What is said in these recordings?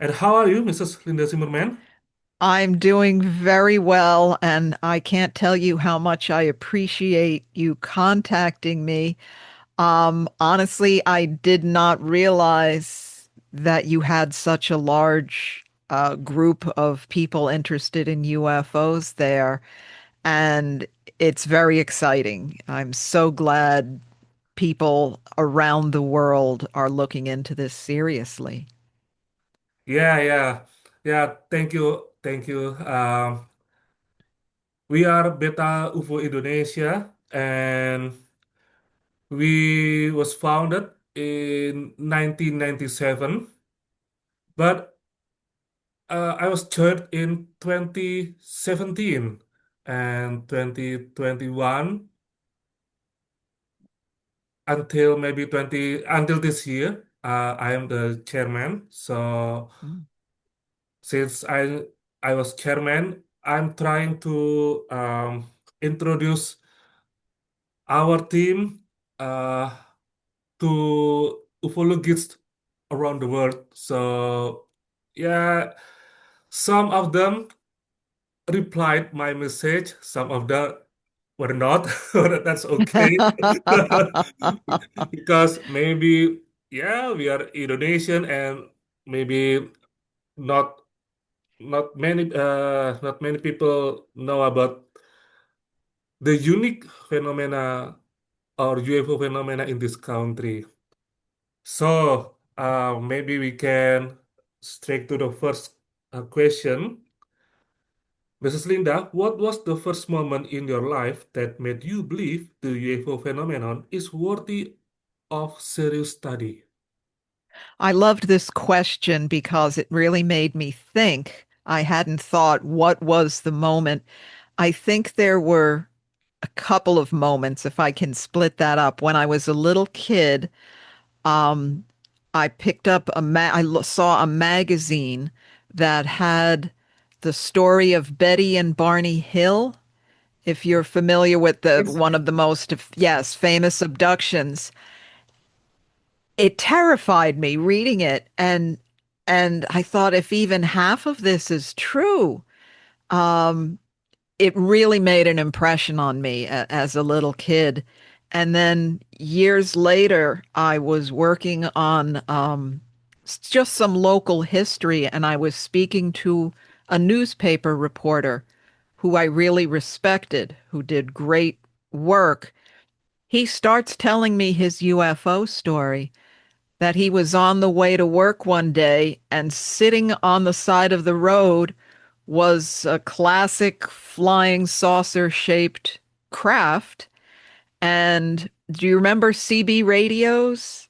And how are you, Mrs. Linda Zimmerman? I'm doing very well, and I can't tell you how much I appreciate you contacting me. Honestly, I did not realize that you had such a large group of people interested in UFOs there, and it's very exciting. I'm so glad people around the world are looking into this seriously. Yeah, yeah, yeah. Thank you. We are Beta UFO Indonesia, and we was founded in 1997. But I was joined in 2017 and 2021 until maybe 20 until this year. I am the chairman, so. Mm. Since I was chairman, I'm trying to introduce our team uh, to ufologists around the world. So yeah, some of them replied my message, some of them were not. But that's okay. Because maybe yeah, we are Indonesian and maybe not not many people know about the unique phenomena or UFO phenomena in this country. So maybe we can straight to the first question. Mrs. Linda, what was the first moment in your life that made you believe the UFO phenomenon is worthy of serious study? I loved this question because it really made me think. I hadn't thought what was the moment. I think there were a couple of moments, if I can split that up. When I was a little kid, um, I picked up saw a magazine that had the story of Betty and Barney Hill. If you're familiar with the Yes. one of the most, yes, famous abductions, it terrified me reading it, and I thought if even half of this is true, um it really made an impression on me as a little kid. And then years later I was working on just some local history, and I was speaking to a newspaper reporter who I really respected, who did great work. He starts telling me his UFO story, that he was on the way to work one day and sitting on the side of the road was a classic flying saucer shaped craft. And do you remember CB radios?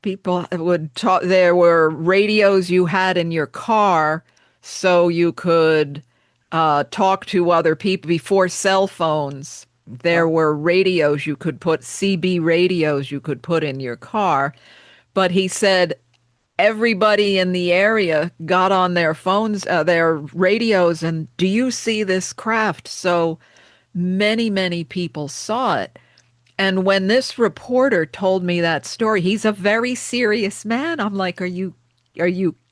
People would talk, there were radios you had in your car so you could talk to other people before cell phones. There Uh, were radios you could put, CB radios you could put in your car. But he said everybody in the area got on their phones, their radios, and do you see this craft? So many people saw it. And when this reporter told me that story, he's a very serious man. I'm like, are you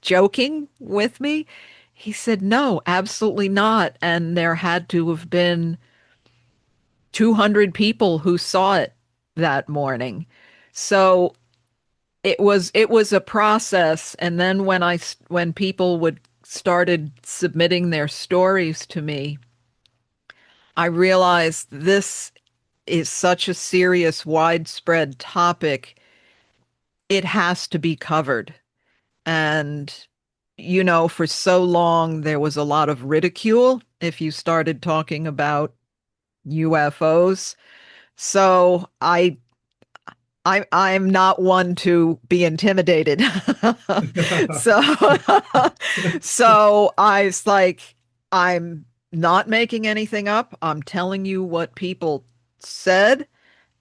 joking with me? He said, no, absolutely not. And there had to have been 200 people who saw it that morning. So it was a process. And then when people would started submitting their stories to me, I realized this is such a serious, widespread topic. It has to be covered. And for so long there was a lot of ridicule if you started talking about UFOs. So I'm not one to be intimidated. So so I was like, I'm not making anything up. I'm telling you what people said,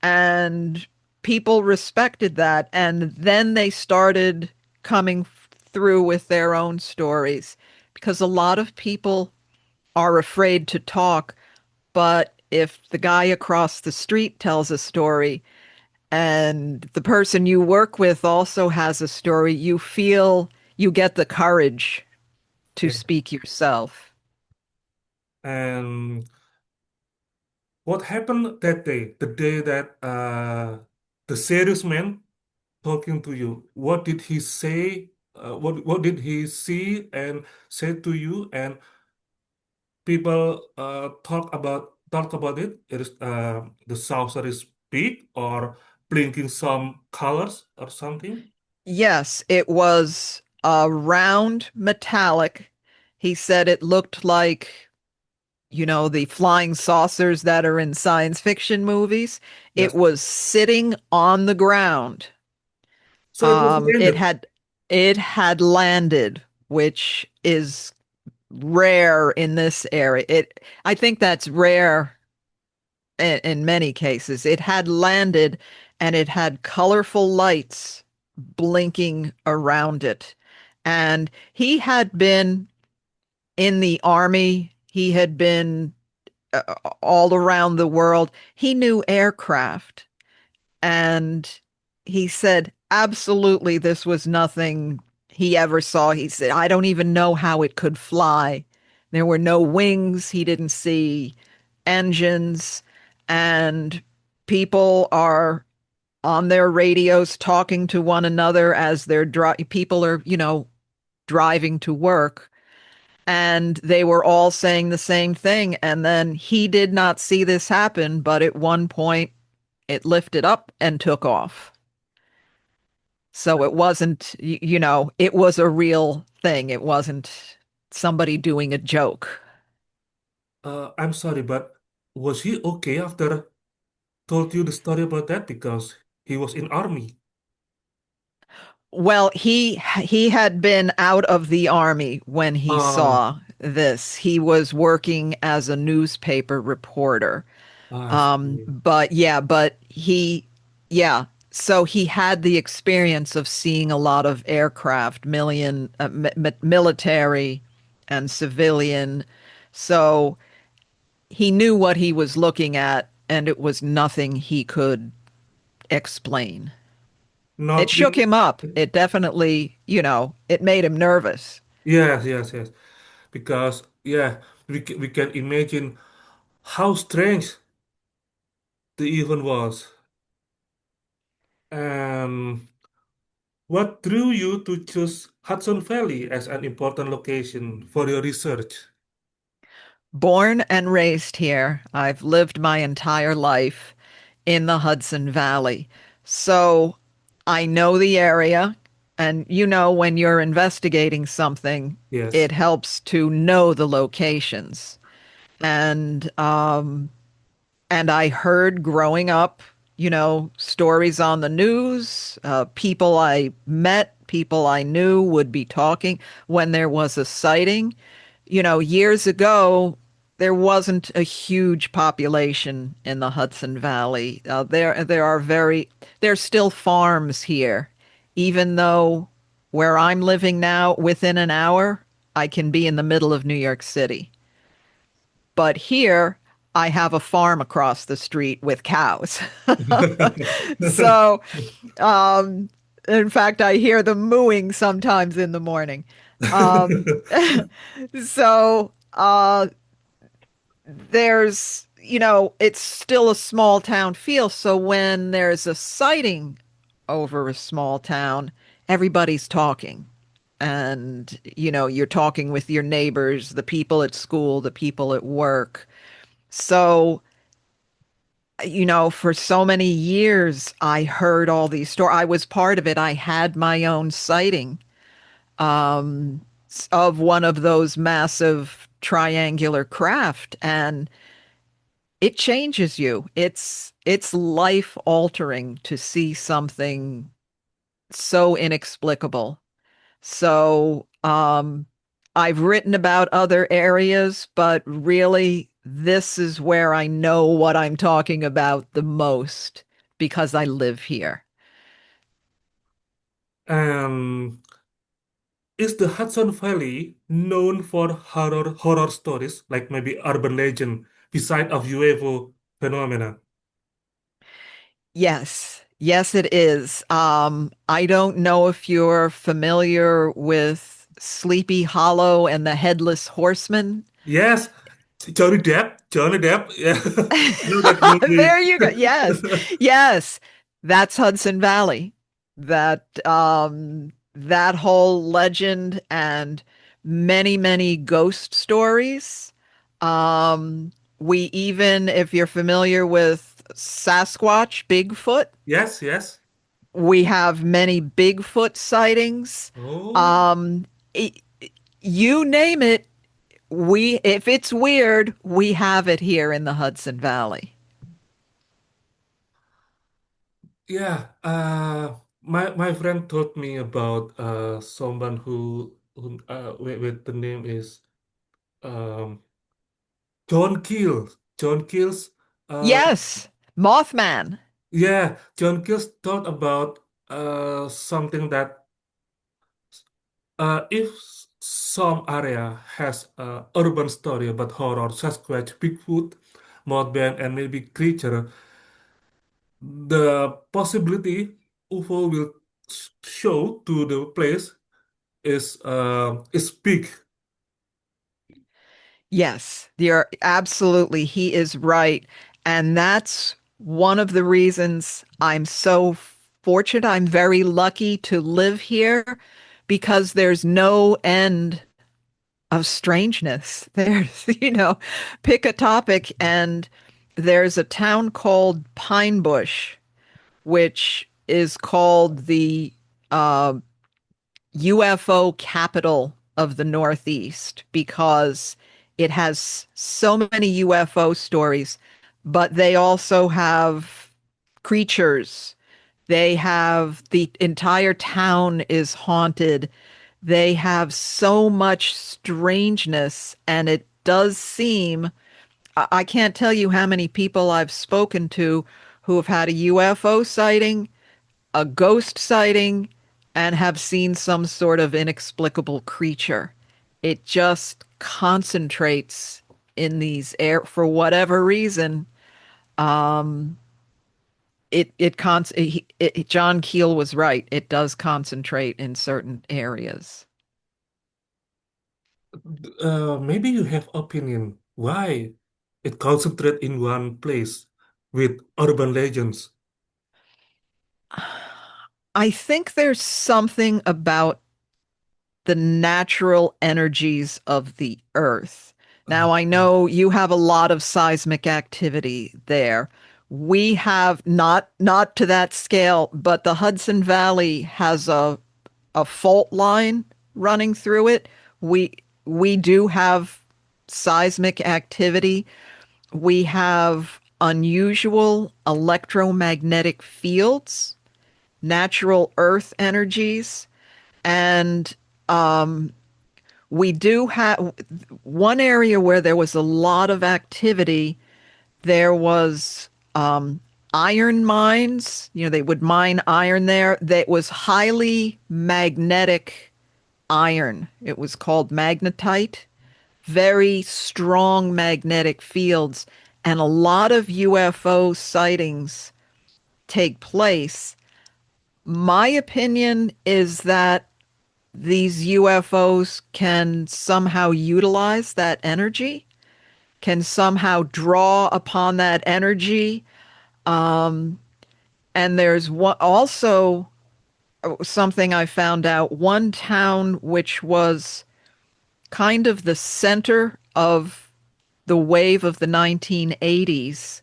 and people respected that. And then they started coming through with their own stories, because a lot of people are afraid to talk. But if the guy across the street tells a story, and the person you work with also has a story, you feel you get the courage to Yeah. speak yourself. And what happened that day? The day that the serious man talking to you. What did he say? What did he see and say to you? And people talk about it. It is the saucer is big or blinking some colors or something. Yes, it was a round metallic. He said it looked like, the flying saucers that are in science fiction movies. It Yes. was sitting on the ground. So it was It random. had landed, which is rare in this area. I think that's rare in many cases. It had landed and it had colorful lights blinking around it. And he had been in the army. He had been all around the world. He knew aircraft. And he said, absolutely, this was nothing he ever saw. He said, I don't even know how it could fly. There were no wings. He didn't see engines. And people are on their radios talking to one another as people are, driving to work. And they were all saying the same thing. And then he did not see this happen, but at one point it lifted up and took off. So it wasn't, it was a real thing. It wasn't somebody doing a joke. I'm sorry, but was he okay after told you the story about that because he was in army? Well, he had been out of the army when he Oh, saw this. He was working as a newspaper reporter. I see. Yeah. So he had the experience of seeing a lot of aircraft, military and civilian. So he knew what he was looking at, and it was nothing he could explain. It shook Nothing. him up. It definitely, it made him nervous. Yes, yes, yes. Because yeah, we can imagine how strange the event was. And what drew you to choose Hudson Valley as an important location for your research? Born and raised here, I've lived my entire life in the Hudson Valley. So I know the area. And when you're investigating something, Yes. it helps to know the locations. And and I heard growing up, stories on the news, people I met, people I knew would be talking when there was a sighting. Years ago, there wasn't a huge population in the Hudson Valley. There's still farms here, even though where I'm living now, within an hour, I can be in the middle of New York City. But here, I have a farm across the street with cows. So, um, in fact, I hear them mooing sometimes in the morning. Um, so, it's still a small town feel. So when there's a sighting over a small town, everybody's talking. And, you're talking with your neighbors, the people at school, the people at work. So, for so many years, I heard all these stories. I was part of it. I had my own sighting of one of those massive triangular craft, and it changes you. It's life altering to see something so inexplicable. So, I've written about other areas, but really, this is where I know what I'm talking about the most because I live here. And is the Hudson Valley known for horror stories, like maybe urban legend, beside of UFO phenomena? Yes, Yes, it is. I don't know if you're familiar with Sleepy Hollow and the Headless Horseman. Yes, Johnny Depp. Johnny Depp. Yeah, I know that movie. There you go. Yes, yes, that's Hudson Valley. That whole legend and many, many ghost stories. We even, if you're familiar with Sasquatch, Bigfoot, Yes, yes. we have many Bigfoot sightings. Oh, Um, y- you name it, we if it's weird, we have it here in the Hudson Valley. yeah. My friend told me about someone who with the name is um John Keel. John Keel's Yes, Mothman. yeah, John Keel's thought about something that if some area has urban story about horror, Sasquatch, Bigfoot, Mothman, and maybe creature, the possibility UFO will show to the place is big. Yes, you're absolutely, he is right. And that's one of the reasons I'm so fortunate. I'm very lucky to live here because there's no end of strangeness. There's, pick a topic, and there's a town called Pine Bush, which is called the uh, UFO capital of the Northeast because it has so many UFO stories, but they also have creatures. They have the entire town is haunted. They have so much strangeness, and it does seem, I can't tell you how many people I've spoken to who have had a UFO sighting, a ghost sighting, and have seen some sort of inexplicable creature. It just concentrates in these air for whatever reason. Um, John Keel was right. It does concentrate in certain areas. Maybe you have opinion why it concentrate in one place with urban legends. I think there's something about the natural energies of the earth. Uh, Now, I know you have a lot of seismic activity there. We have not to that scale, but the Hudson Valley has a fault line running through it. We we do have seismic activity. We have unusual electromagnetic fields, natural earth energies, and um, we do have one area where there was a lot of activity. There was iron mines. They would mine iron there. That was highly magnetic iron. It was called magnetite. Very strong magnetic fields. And a lot of UFO sightings take place. My opinion is that these UFOs can somehow utilize that energy, can somehow draw upon that energy. And there's also something I found out, one town which was kind of the center of the wave of the 1980s,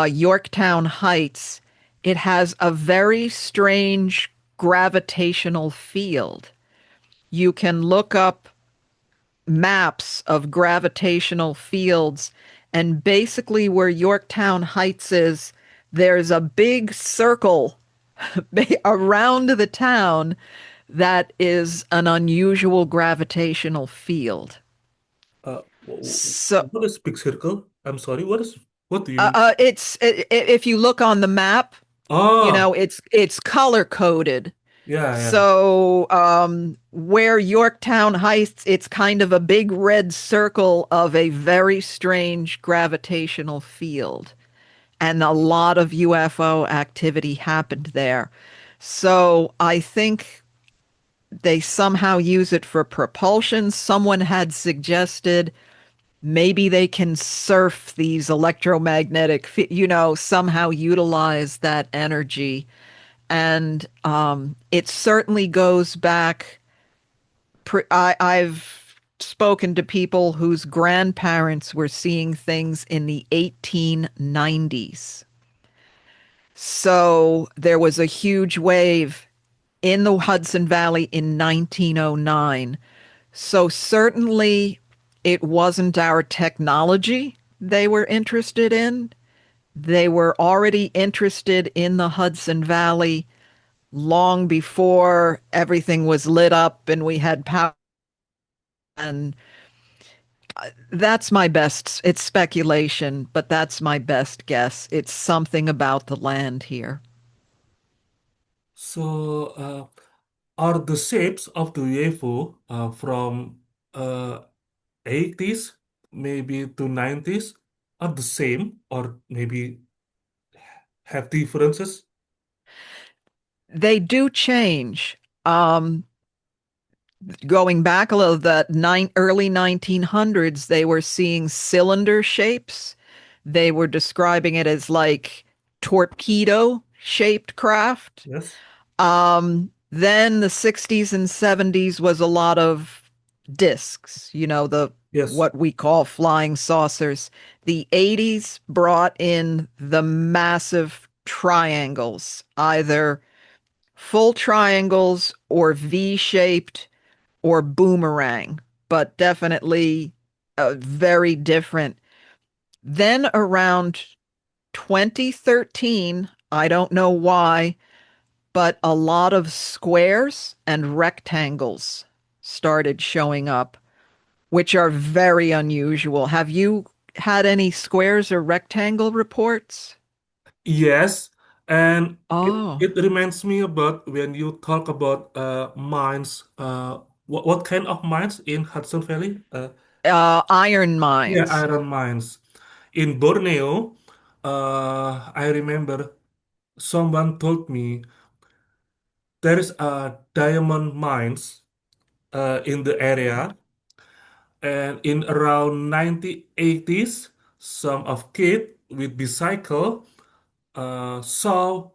Yorktown Heights. It has a very strange gravitational field. You can look up maps of gravitational fields, and basically, where Yorktown Heights is, there's a big circle around the town that is an unusual gravitational field. So, what is big circle? I'm sorry. What do you mean? if you look on the map, Oh, it's color coded. yeah, yeah. So, where Yorktown Heights, it's kind of a big red circle of a very strange gravitational field. and a lot of UFO activity happened there. So I think they somehow use it for propulsion. Someone had suggested maybe they can surf these electromagnetic, somehow utilize that energy. And it certainly goes back. I've spoken to people whose grandparents were seeing things in the 1890s. So there was a huge wave in the Hudson Valley in 1909. So certainly it wasn't our technology they were interested in. They were already interested in the Hudson Valley long before everything was lit up and we had power. And that's my best. It's speculation, but that's my best guess. It's something about the land here. So, are the shapes of the UFO from uh, 80s, maybe to 90s, are the same or maybe have differences? They do change. Um, Going back a little, early 1900s, they were seeing cylinder shapes. They were describing it as like torpedo shaped craft. Yes. Then the 60s and 70s was a lot of discs, the Yes. what we call flying saucers. The 80s brought in the massive triangles, either full triangles or V-shaped or boomerang, but definitely very different. Then around 2013, I don't know why, but a lot of squares and rectangles started showing up, which are very unusual. Have you had any squares or rectangle reports? Yes. And Oh, it reminds me about when you talk about mines. What kind of mines in Hudson Valley? iron Yeah, mines. iron mines. In Borneo, I remember someone told me there is a diamond mines in the area, and in around 1980s, some of kid with bicycle saw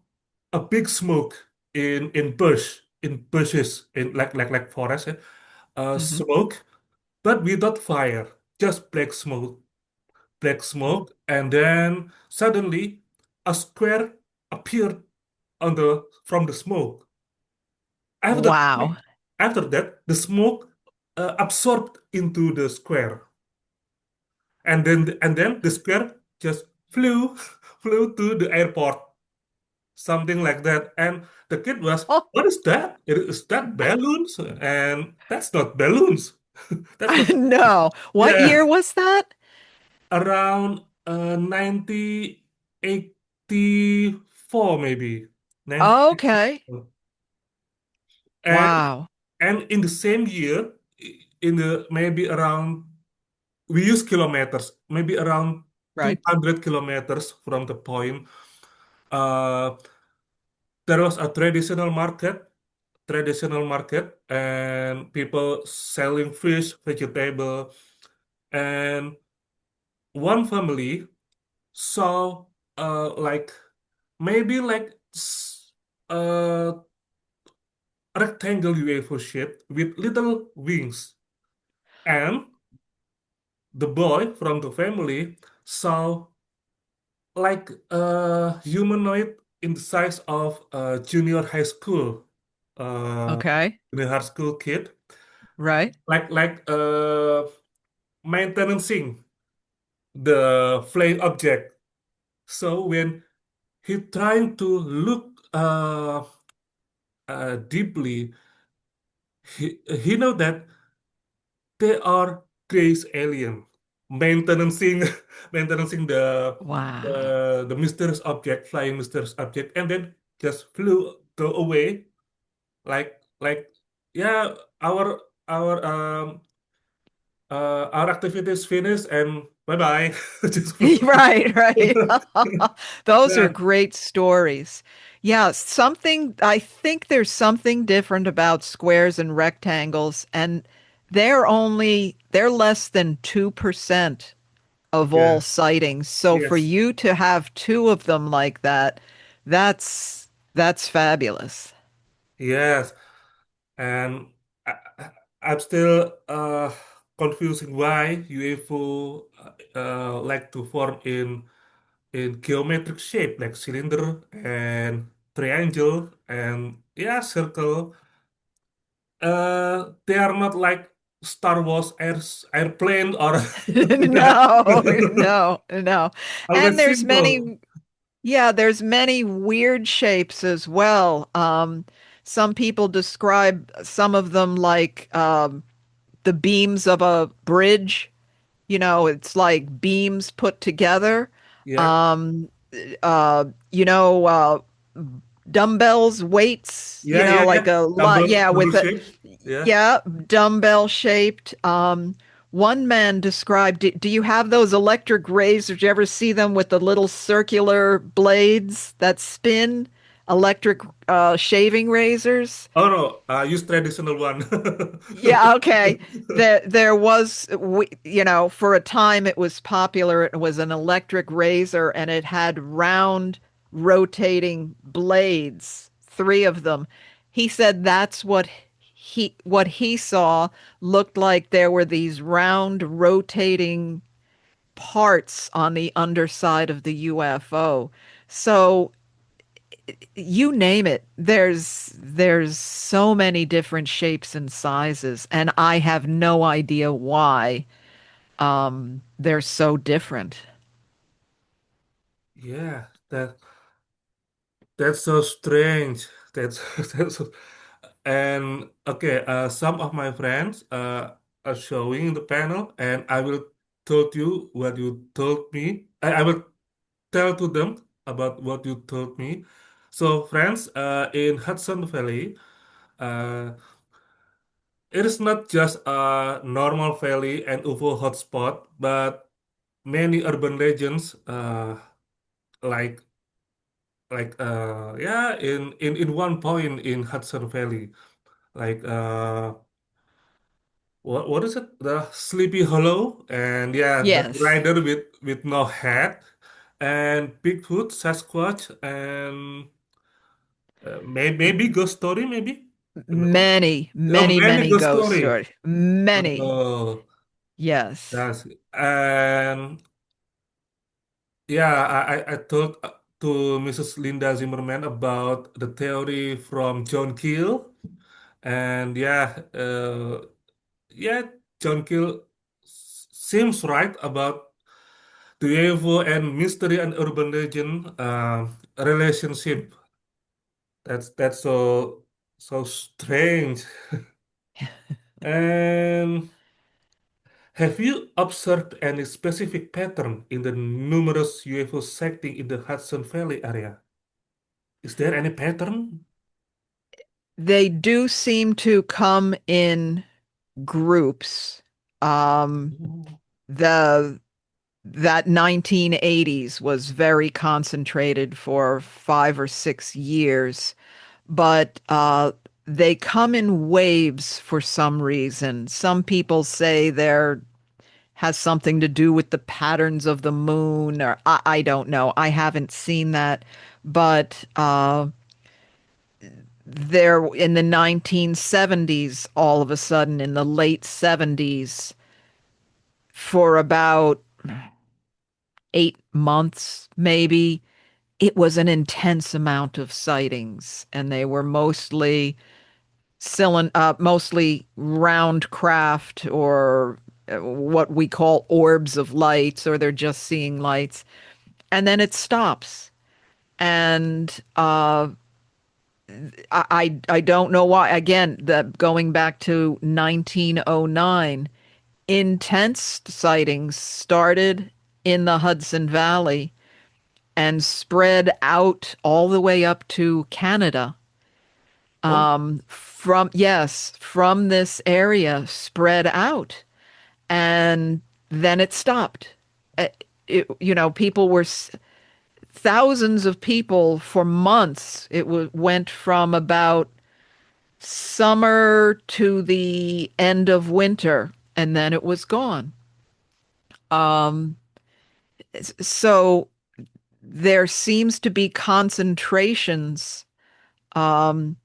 a big smoke in bushes in like forest, Hmm. smoke, but without fire, just black smoke, and then suddenly a square appeared on the from the smoke. After Wow. after that, the smoke absorbed into the square, and then the square just flew flew to the airport, something like that. And the kid was, Oh, "What is that? Is that balloons?" And that's not balloons. That's not. no. What Yeah, year was that? around 1984 maybe. 1984. Okay. And Wow. and in the same year, in the maybe around, we use kilometers, maybe around Right. 200 kilometers from the point. Uh, there was a traditional market, and people selling fish, vegetable, and one family saw like maybe like a rectangle UFO shape with little wings, and the boy from the family saw like a humanoid in the size of a uh, Okay. junior high school kid, Right. like maintaining the flying object. So when he trying to look deeply, he know that they are grace alien maintaining maintaining Wow. the mysterious object, flying mysterious object, and then just flew go away, like yeah, our our activities finished, and bye bye. Just- Right, right. Those are yeah, great stories. Yeah, I think there's something different about squares and rectangles, and they're less than 2% of all yeah, sightings. So for yes, you to have two of them like that, that's fabulous. yes. And I'm still confusing why UFO like to form in geometric shape like cylinder and triangle and yeah circle. They are not like Star Wars airplane or yeah. No, no, no. And Always simple. there's many weird shapes as well. Some people describe some of them like the beams of a bridge. It's like beams put together. Yeah, Um, you know, dumbbells, weights, yeah, yeah, like yeah. a lot. Double Yeah, double with a, shape. Yeah. yeah, dumbbell shaped. One man described, do you have those electric razors? Did you ever see them with the little circular blades that spin? Electric shaving razors? Oh no, use traditional one. Yeah, okay. There was, for a time it was popular. It was an electric razor and it had round rotating blades, three of them. He said that's what he saw looked like there were these round rotating parts on the underside of the UFO. So you name it, there's so many different shapes and sizes, and I have no idea why they're so different. Yeah, that's so strange. That's that's so, and okay. Some of my friends are showing the panel, and I will told you what you told me. I will tell to them about what you told me. So, friends, in Hudson Valley, uh, it is not just a normal valley and UFO hotspot, but many urban legends, like yeah, in one point in Hudson Valley, like what is it? The Sleepy Hollow, and yeah, the Yes, rider with no head, and Bigfoot, Sasquatch, and maybe ghost story, maybe. No, many, no, many, many many ghost ghost story. stories. Many. Oh, Yes. that's and yeah, I told to Mrs. Linda Zimmerman about the theory from John Keel, and yeah, John Keel seems right about the UFO and mystery and urban legend relationship. That's so strange. And have you observed any specific pattern in the numerous UFO sighting in the Hudson Valley area? Is there any pattern? They do seem to come in groups. Um, Oh, the that 1980s was very concentrated for 5 or 6 years, but they come in waves for some reason. Some people say there has something to do with the patterns of the moon, or I don't know. I haven't seen that, but there in the 1970s, all of a sudden, in the late 70s, for about 8 months, maybe, it was an intense amount of sightings, and they were mostly round craft or what we call orbs of lights, or they're just seeing lights, and then it stops. And I don't know why. Again, going back to 1909, intense sightings started in the Hudson Valley and spread out all the way up to Canada. oh, From this area spread out, and then it stopped. people were thousands of people for months. Went from about summer to the end of winter, and then it was gone. Um, so there seems to be concentrations. Um,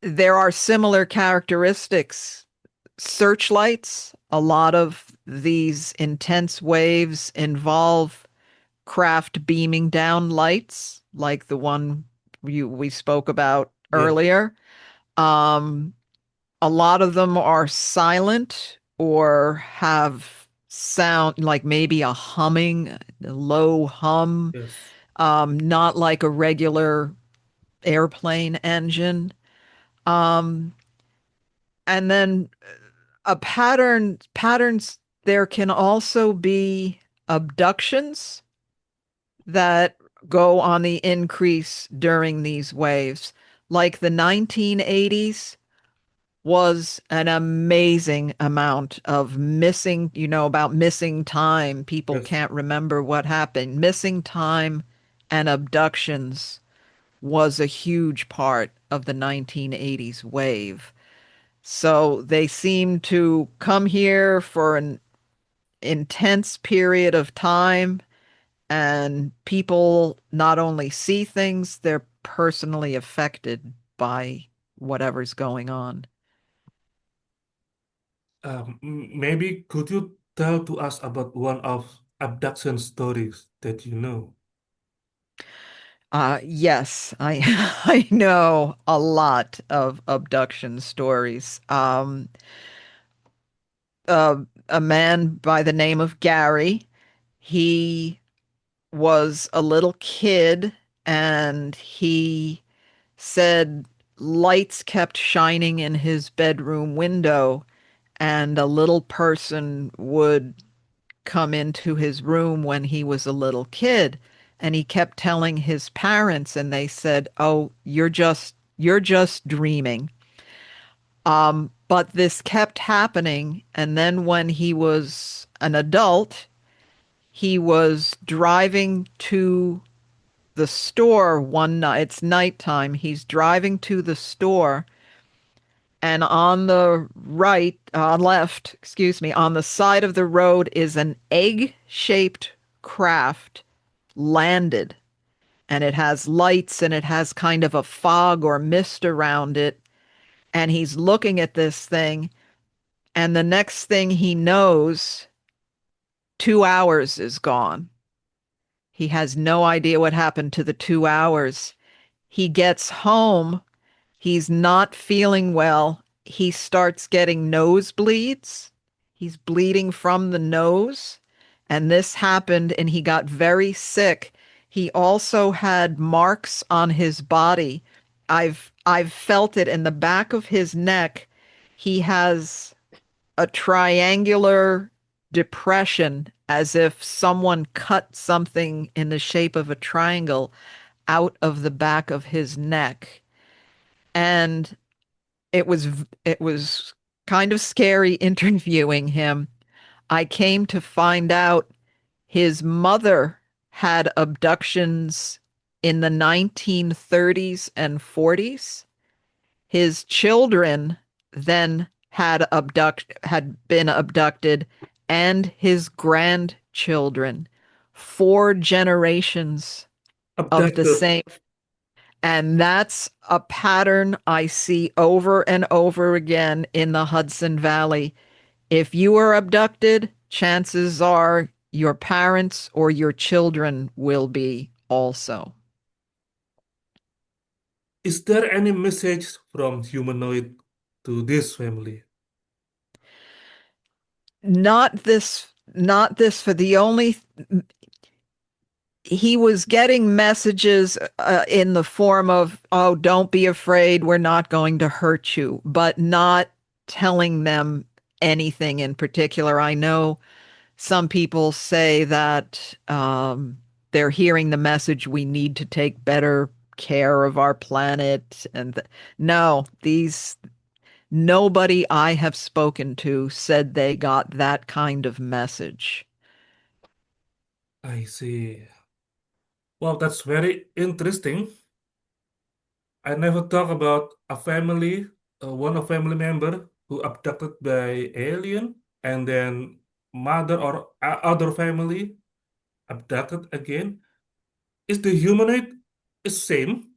there are similar characteristics. Searchlights, a lot of these intense waves involve craft beaming down lights, like the one we spoke about Yeah. earlier. Um, a lot of them are silent or have sound like maybe a humming, a low hum, Yes. not like a regular airplane engine. Um, and then a patterns there can also be abductions that go on the increase during these waves. Like the 1980s was an amazing amount of missing, about missing time. People Yes. can't remember what happened. Missing time and abductions was a huge part of the 1980s wave. So they seem to come here for an intense period of time, and people not only see things, they're personally affected by whatever's going on. Maybe could you tell to us about one of abduction stories that you know? Yes, I I know a lot of abduction stories. A man by the name of Gary, he was a little kid, and he said lights kept shining in his bedroom window, and a little person would come into his room when he was a little kid, and he kept telling his parents, and they said, "Oh, you're just dreaming." But this kept happening, and then when he was an adult, he was driving to the store one night. It's nighttime. He's driving to the store, and on the left, excuse me, on the side of the road is an egg-shaped craft landed, and it has lights and it has kind of a fog or mist around it. And he's looking at this thing, and the next thing he knows, 2 hours is gone. He has no idea what happened to the 2 hours. He gets home. He's not feeling well. He starts getting nosebleeds. He's bleeding from the nose. And this happened, and he got very sick. He also had marks on his body. I've felt it in the back of his neck. He has a triangular depression, as if someone cut something in the shape of a triangle out of the back of his neck. And it was kind of scary interviewing him. I came to find out his mother had abductions in the 1930s and 40s. His children then had been abducted, and his grandchildren, 4 generations of the Abducted. same. And that's a pattern I see over and over again in the Hudson Valley. If you are abducted, chances are your parents or your children will be also. Is there any message from humanoid to this family? Not this for the only he was getting messages in the form of, "Oh, don't be afraid, we're not going to hurt you," but not telling them anything in particular. I know some people say that they're hearing the message, "We need to take better care of our planet." And no, these nobody I have spoken to said they got that kind of message. I see. Well, that's very interesting. I never talk about a family, one of family member who abducted by alien, and then mother or other family abducted again. Is the humanoid the same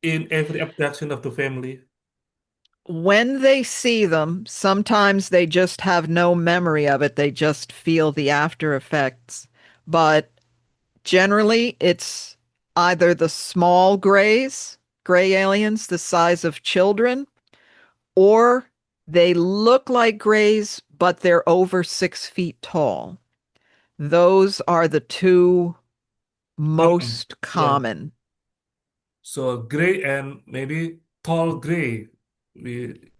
in every abduction of the family? When they see them, sometimes they just have no memory of it. They just feel the after effects. But generally, it's either the small gray aliens, the size of children, or they look like grays, but they're over 6 feet tall. Those are the two Common. most Yeah. common. So gray and maybe tall gray. We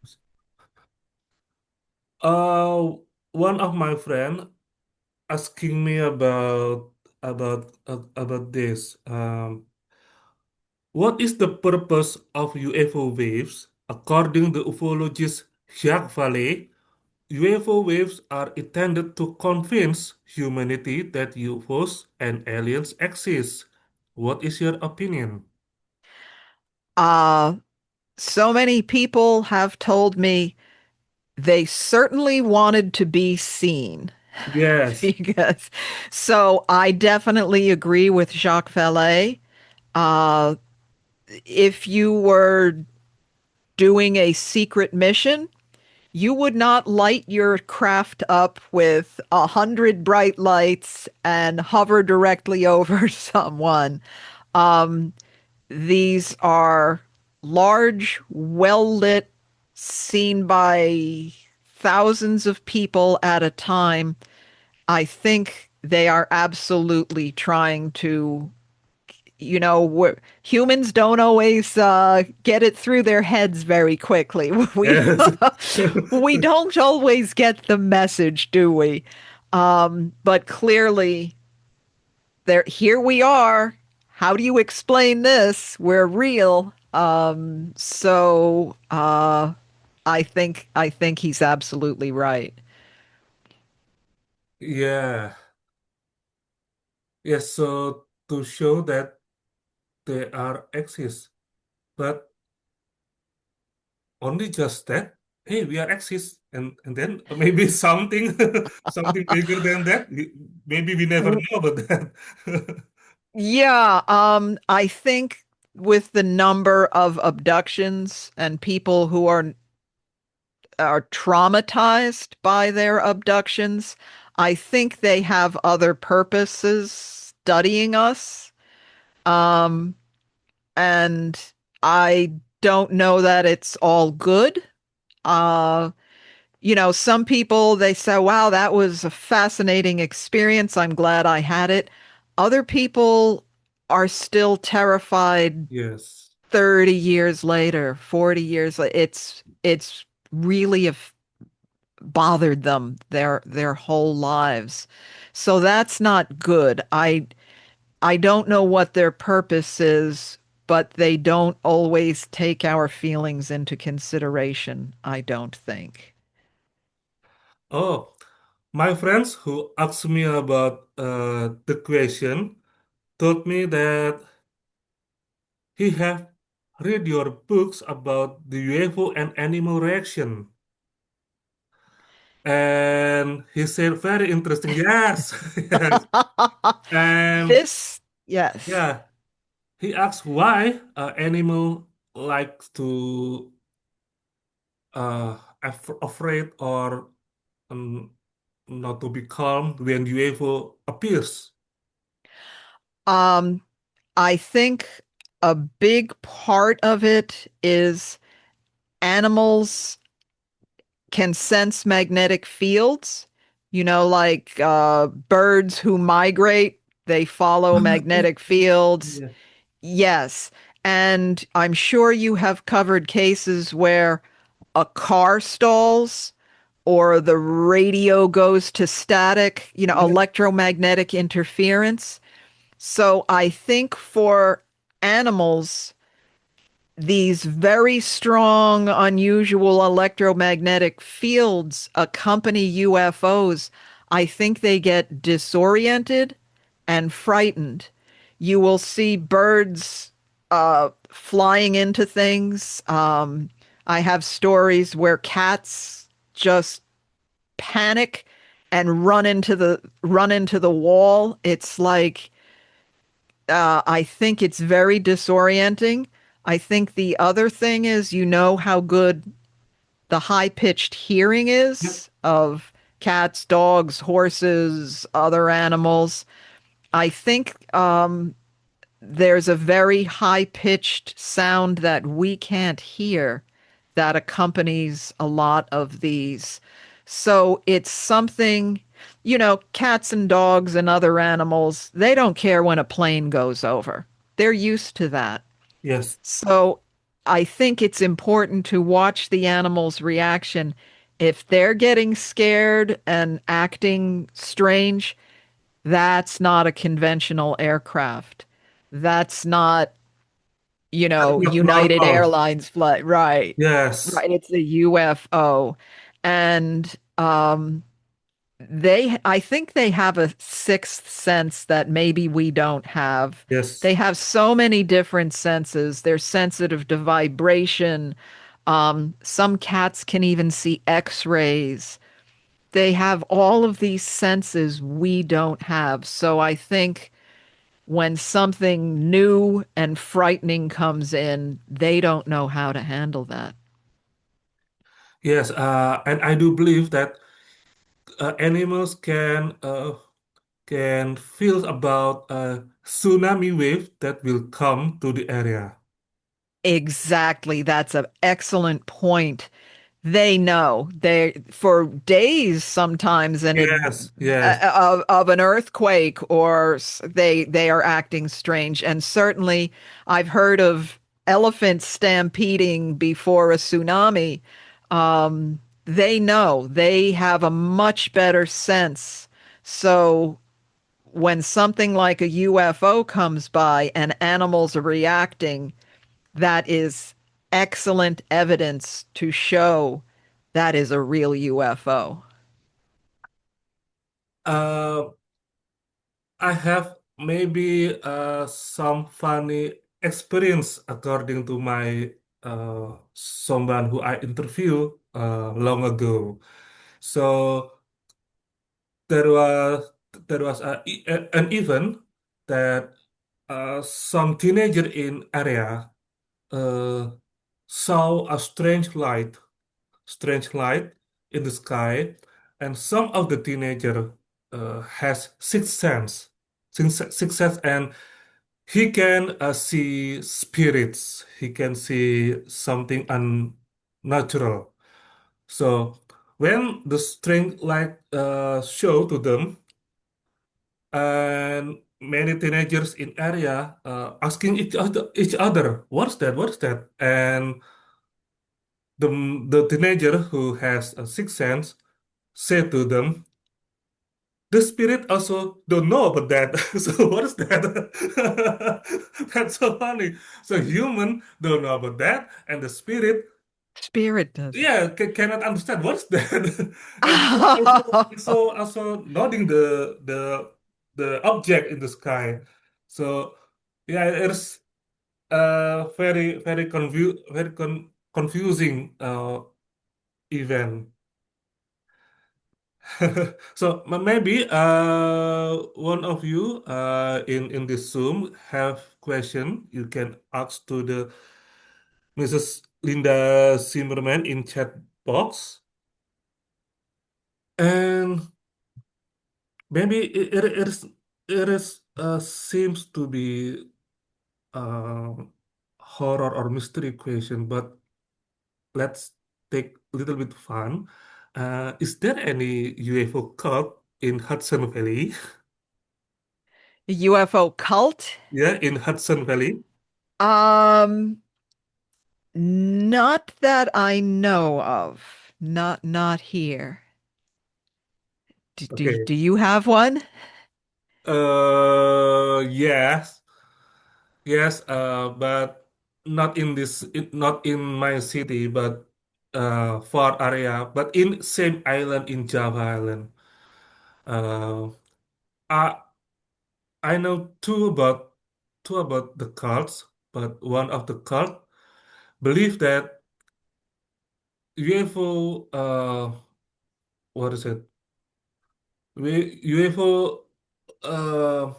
uh one of my friend asking me about this. What is the purpose of UFO waves? According to ufologist Jacques Vallée, UFO waves are intended to convince humanity that UFOs and aliens exist. What is your opinion? Uh, so many people have told me they certainly wanted to be seen. Yes. Because so I definitely agree with Jacques Vallée. Uh, if you were doing a secret mission, you would not light your craft up with 100 bright lights and hover directly over someone. Um, these are large, well lit, seen by thousands of people at a time. I think they are absolutely trying to, humans don't always get it through their heads very quickly. We Yes. we don't always get the message, do we? But clearly, there here we are. How do you explain this? We're real. I think he's absolutely right. Yeah. Yes, so to show that they are exist, but only just that, hey, we are exist, and then maybe something something bigger than that. Maybe we never W- know about that. Yeah, I think with the number of abductions and people who are traumatized by their abductions, I think they have other purposes studying us. Um, and I don't know that it's all good. Uh, some people they say, wow, that was a fascinating experience. I'm glad I had it. Other people are still terrified Yes. 30 years later, 40 years later. It's really bothered them their whole lives. So that's not good. I don't know what their purpose is, but they don't always take our feelings into consideration, I don't think. Oh, my friends who asked me about the question told me that he have read your books about the UFO and animal reaction. And he said, very interesting. Yes, yes. And This, yes. yeah, he asked why animal likes to afraid or um, not to be calm when UFO appears. Um, I think a big part of it is animals can sense magnetic fields. Like birds who migrate, they follow magnetic fields. Yeah. Yes. And I'm sure you have covered cases where a car stalls or the radio goes to static, Yeah. electromagnetic interference. So I think for animals, these very strong, unusual electromagnetic fields accompany UFOs. I think they get disoriented and frightened. You will see birds flying into things. I have stories where cats just panic and run into the wall. It's like I think it's very disorienting. I think the other thing is, you know how good the high pitched hearing Yep. is of cats, dogs, horses, other animals. I think there's a very high pitched sound that we can't hear that accompanies a lot of these. So it's something, cats and dogs and other animals, they don't care when a plane goes over. They're used to that. Yes. So I think it's important to watch the animal's reaction. If they're getting scared and acting strange, that's not a conventional aircraft. That's not, That's not United normal. Airlines flight. Right. Yes. Right. It's a UFO. And I think they have a sixth sense that maybe we don't have. Yes. They have so many different senses. They're sensitive to vibration. Some cats can even see X-rays. They have all of these senses we don't have. So I think when something new and frightening comes in, they don't know how to handle that. Yes. And I do believe that animals can feel about a tsunami wave that will come to the area. Exactly. That's an excellent point. They know. They for days sometimes Yes. Yes. of an earthquake or they are acting strange. And certainly I've heard of elephants stampeding before a tsunami. They know. They have a much better sense. So when something like a UFO comes by and animals are reacting, that is excellent evidence to show that is a real UFO. Uh, I have maybe some funny experience according to my someone who I interviewed long ago. So there was an event that some teenager in area uh, saw a strange light in the sky, and some of the teenager has sixth sense, and he can see spirits. He can see something unnatural. So when the strange light show to them, and many teenagers in area asking each other, "What's that? What's that?" And the teenager who has a sixth sense said to them, the spirit also don't know about that. So what is that? That's so funny. So human don't know about that, and the spirit, Spirit doesn't. yeah, cannot understand what's that. And also nodding the object in the sky. So yeah, it's very confusing event. So maybe one of you in this Zoom have question you can ask to the Mrs. Linda Zimmerman in chat box, and maybe it is seems to be uh, horror or mystery question, but let's take a little bit fun. Is there any UFO cult in Hudson Valley? UFO cult? Yeah, in Hudson Valley. Um, Not that I know of. Not here. Okay. Do you have one? Yes, yes. But not in my city, but far area, but in same island in Java Island. Uh, I I know two about the cults, but one of the cult believe that UFO, what is it? UFO, uh,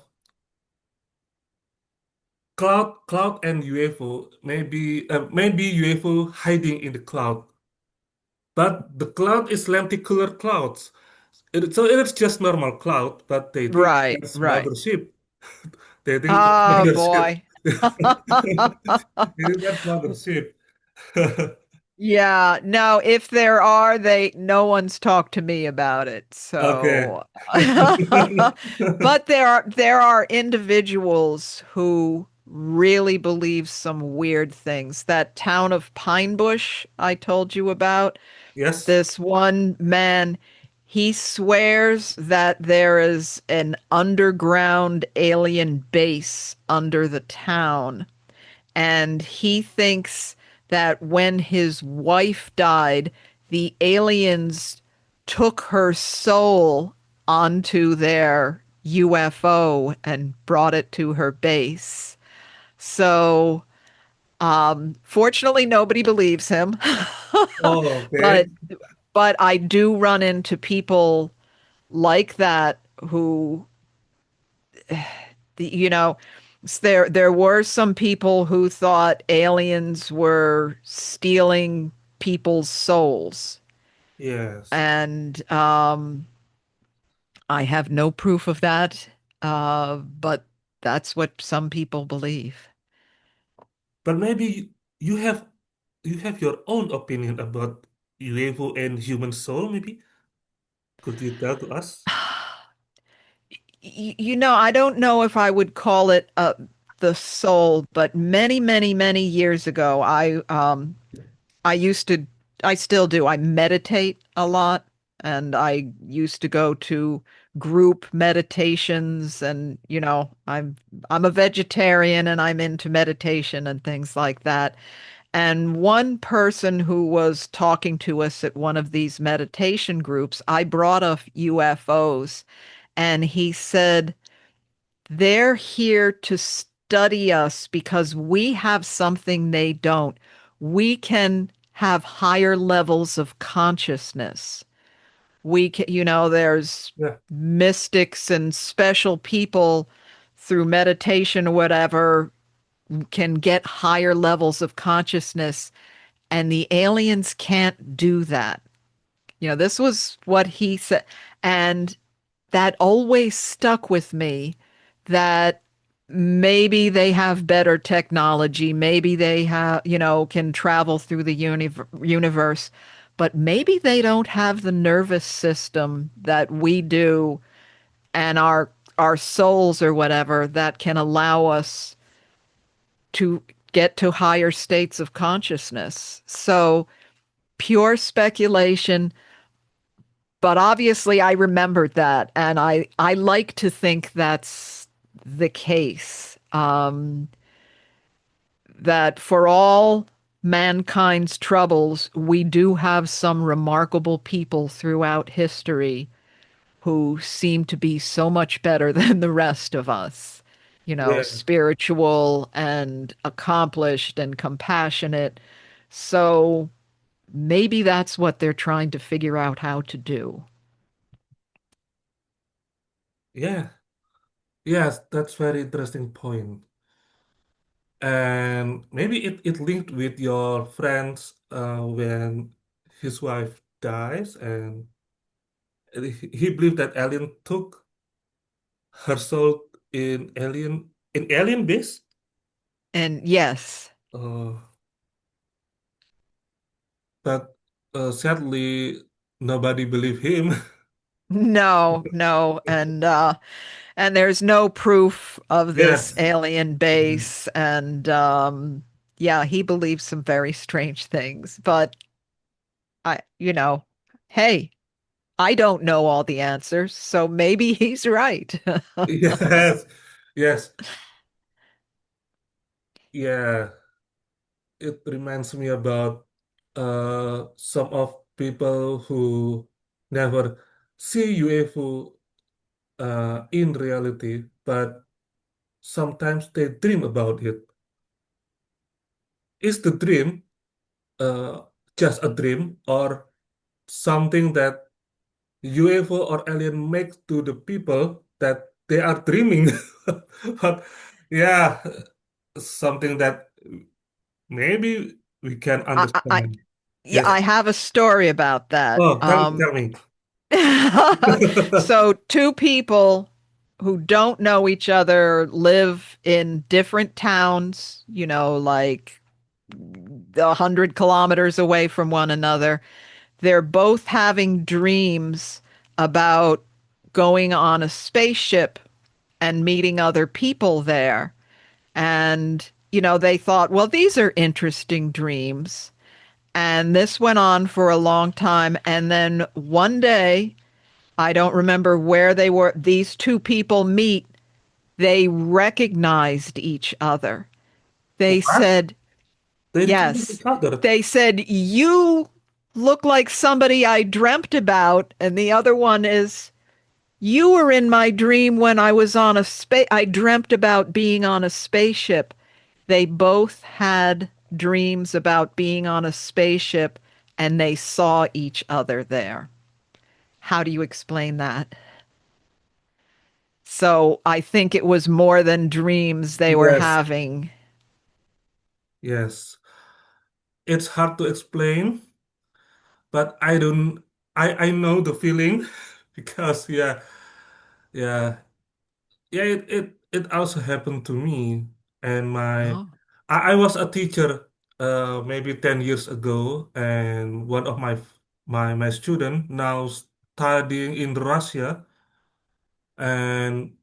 cloud and UFO, maybe UFO hiding in the cloud, but the cloud is lenticular clouds. So it's just normal cloud, but they think Right, that's right. mothership. They think that's Oh mothership. boy. They think that's mothership. Yeah, no, if there are, no one's talked to me about it. Okay. So but there are individuals who really believe some weird things. That town of Pine Bush I told you about, Yes. this one man, he swears that there is an underground alien base under the town, and he thinks that when his wife died, the aliens took her soul onto their UFO and brought it to her base. So, fortunately, nobody believes him. Oh, okay. but but I do run into people like that who, you know, there were some people who thought aliens were stealing people's souls, Yes. and I have no proof of that, but that's what some people believe. But maybe you have you have your own opinion about UFO and human soul, maybe? Could you tell to us? I don't know if I would call it the soul, but many, many, many years ago, I used to, I still do. I meditate a lot, and I used to go to group meditations, and I'm a vegetarian and I'm into meditation and things like that. And one person who was talking to us at one of these meditation groups, I brought up UFOs, and he said, they're here to study us because we have something they don't. We can have higher levels of consciousness. We can, there's Yeah. mystics and special people through meditation or whatever can get higher levels of consciousness, and the aliens can't do that. This was what he said. And that always stuck with me, that maybe they have better technology, maybe they have, can travel through the universe, but maybe they don't have the nervous system that we do, and our souls or whatever that can allow us to get to higher states of consciousness. So pure speculation. But obviously, I remembered that, and I like to think that's the case. That for all mankind's troubles, we do have some remarkable people throughout history who seem to be so much better than the rest of us. Yeah. Spiritual and accomplished and compassionate. So maybe that's what they're trying to figure out how to do. Yeah. Yes, that's very interesting point. And maybe it linked with your friends when his wife dies and he believed that alien took her soul in alien base. And yes, Uh, but sadly nobody believed him. no, no, and there's no proof of this Yes. alien Mhm. base, and yeah, he believes some very strange things, but I, hey, I don't know all the answers, so maybe he's right. Yes. Yes. Yeah. It reminds me about some of people who never see UFO in reality, but sometimes they dream about it. Is the dream uh, just a dream or something that UFO or alien make to the people that they are dreaming? But yeah, something that maybe we can I understand. yeah, Yes. I have a story about that. Oh, tell me. So two people who don't know each other live in different towns, like 100 kilometers away from one another. They're both having dreams about going on a spaceship and meeting other people there. And, they thought, well, these are interesting dreams. And this went on for a long time. And then one day, I don't remember where they were, these two people meet. They recognized each other. They What? said, They recognize yes. each other. They said, you look like somebody I dreamt about. And the other one is, you were in my dream when I dreamt about being on a spaceship. They both had dreams about being on a spaceship and they saw each other there. How do you explain that? So I think it was more than dreams they were Yes, having. yes. It's hard to explain, but I don't. I know the feeling because yeah yeah. It also happened to me and Oh. I was a teacher maybe 10 years ago, and one of my student now studying in Russia, and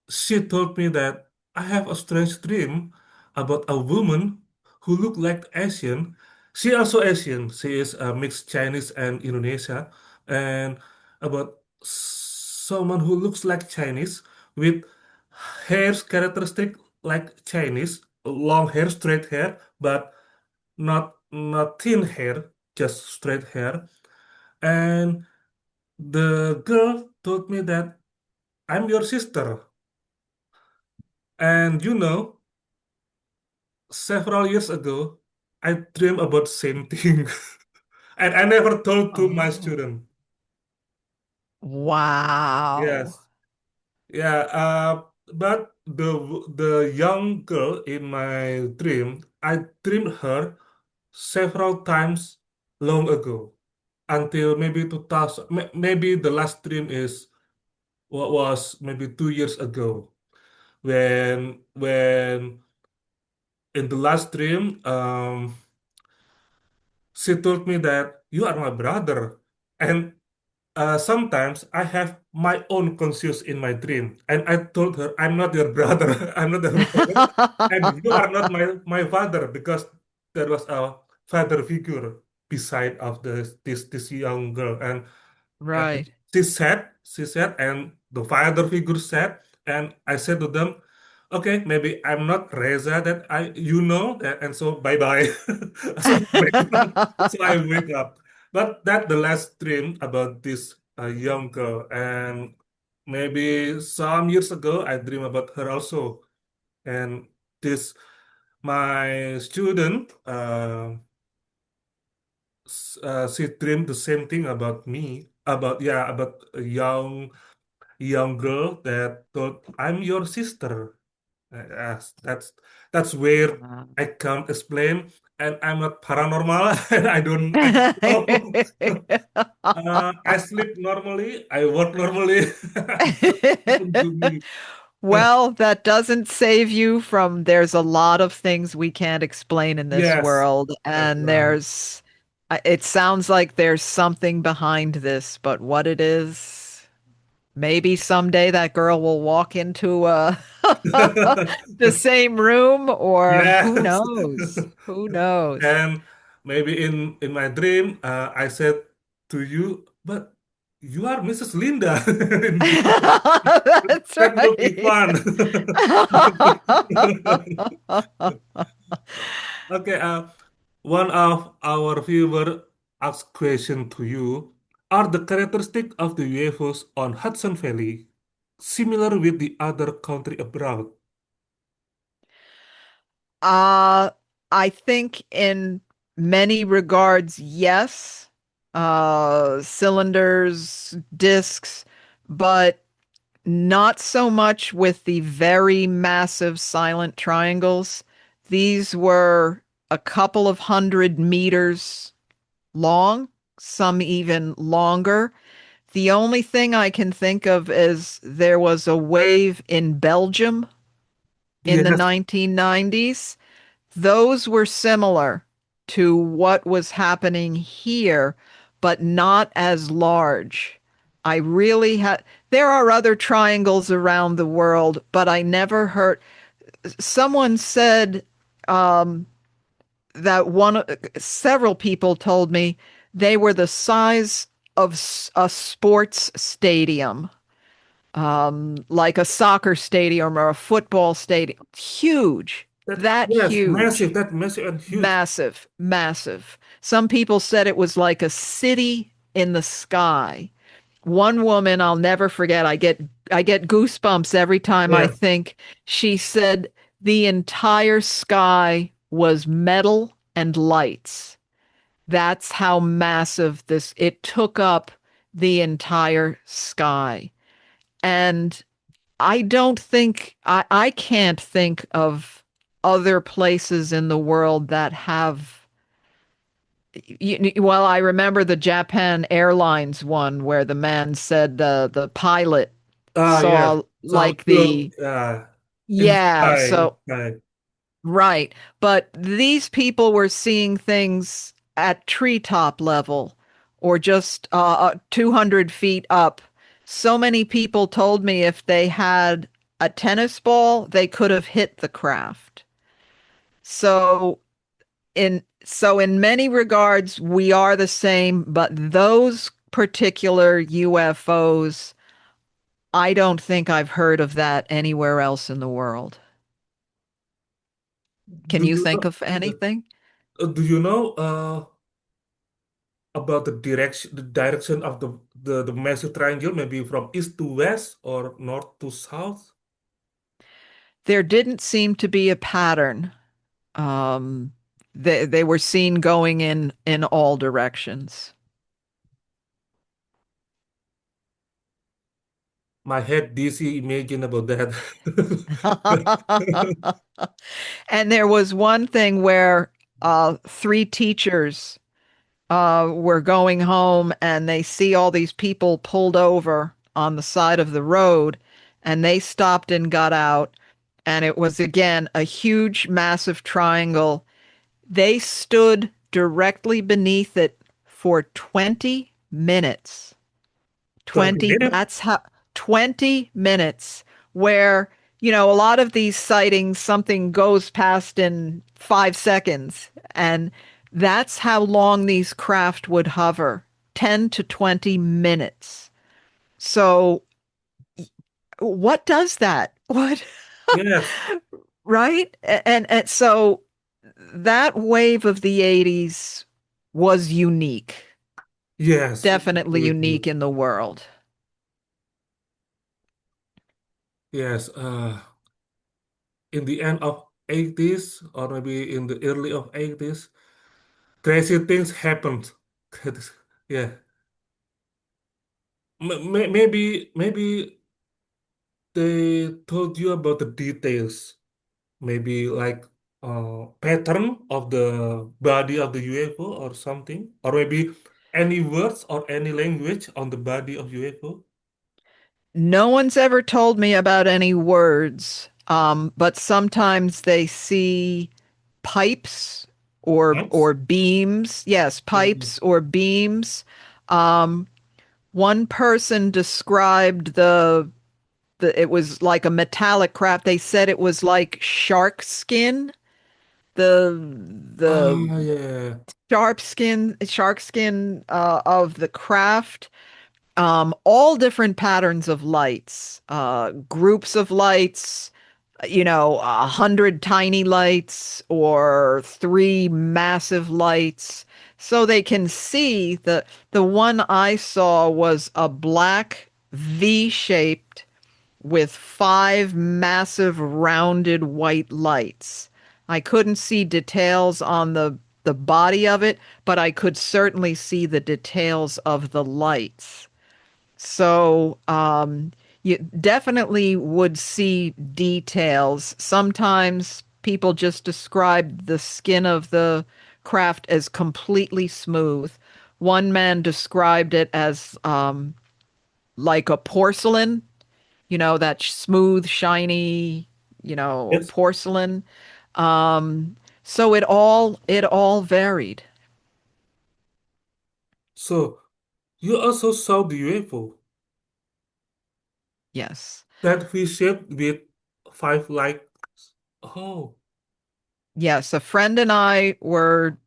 she told me that I have a strange dream about a woman who looked like Asian. She also Asian. She is a mixed Chinese and Indonesia, and about someone who looks like Chinese with hairs characteristic like Chinese, long hair, straight hair, but not thin hair, just straight hair. And the girl told me that I'm your sister. And several years ago, I dreamed about same thing. And I never told to my Oh. student. Wow. Yes. Yeah, but the young girl in my dream, I dreamed her several times long ago, until maybe 2000. Maybe the last dream is what was maybe 2 years ago, when in the last dream, she told me that you are my brother, and sometimes I have my own conscious in my dream, and I told her, I'm not your brother, I'm not your brother, and you are not my father, because there was a father figure beside of this young girl, and Right. she said, and the father figure said, and I said to them, okay, maybe I'm not Reza that you know that, and so bye bye. So I wake up. So I wake up. But that the last dream about this young girl, and maybe some years ago I dream about her also, and this my student, she dreamed the same thing about me, about a young girl that thought I'm your sister. Yes, that's where Wow. I can't explain, and I'm not paranormal, and I don't know. I sleep normally, I work normally. Happened to me. Well, that doesn't save you from there's a lot of things we can't explain in this Yes, world, that's and right. it sounds like there's something behind this, but what it is, maybe someday that girl will walk into the same room, or who Yes. knows? Who knows? And maybe in my dream, I said to you, but you are Mrs. Linda. That's That will be right. fun. Okay, one of our viewer asked question to you. Are the characteristics of the UFOs on Hudson Valley similar with the other country abroad? Uh, I think in many regards, yes. Cylinders, discs, but not so much with the very massive silent triangles. These were a couple of 100 meters long, some even longer. The only thing I can think of is there was a wave in Belgium in the Yes, 1990s. Those were similar to what was happening here, but not as large. I really had, there are other triangles around the world, but I never heard, someone said that several people told me they were the size of a sports stadium, like a soccer stadium or a football stadium. Huge, that that yes, massive, huge. that massive and huge. Massive, massive. Some people said it was like a city in the sky. One woman I'll never forget, I get goosebumps every time I Yeah, think, she said the entire sky was metal and lights. That's how massive this it took up the entire sky. And I can't think of other places in the world that have well, I remember the Japan Airlines one where the man said the pilot yes. saw So like look, the, in the yeah, sky, in so the sky. right. But these people were seeing things at treetop level or just 200 feet up. So many people told me if they had a tennis ball, they could have hit the craft. So in many regards, we are the same, but those particular UFOs, I don't think I've heard of that anywhere else in the world. Can Do you you think know? of anything? Do you know about the direction of the massive triangle? Maybe from east to west or north to south. There didn't seem to be a pattern. Um, they were seen going in all directions. My head DC imagine about that. And there was one thing where three teachers were going home and they see all these people pulled over on the side of the road and they stopped and got out. And it was again a huge, massive triangle. They stood directly beneath it for 20 minutes. 20 20, minutes? that's how, 20 minutes where, a lot of these sightings, something goes past in 5 seconds. And that's how long these craft would hover, 10 to 20 minutes. So what does that? What? Yes, Right? And so that wave of the 80s was unique, yes, definitely with unique you. in the world. Yes, in the end of 80s or maybe in the early of 80s, crazy things happened. Yeah, maybe they told you about the details, maybe like pattern of the body of the UFO or something, or maybe any words or any language on the body of UFO. No one's ever told me about any words, but sometimes they see pipes Right? or beams. Yes, Mhm. pipes or beams. Um, One person described the it was like a metallic craft. They said it was like shark skin. The Ah, the yeah. shark skin of the craft, all different patterns of lights, groups of lights, 100 tiny lights or three massive lights. So they can see the one I saw was a black V shaped with five massive rounded white lights. I couldn't see details on the body of it, but I could certainly see the details of the lights. So you definitely would see details. Sometimes people just describe the skin of the craft as completely smooth. One man described it as like a porcelain, that smooth, shiny, Yes. porcelain. So it all varied. So you also saw the UFO Yes. that we shaped with five lights. Oh, Yes, a friend and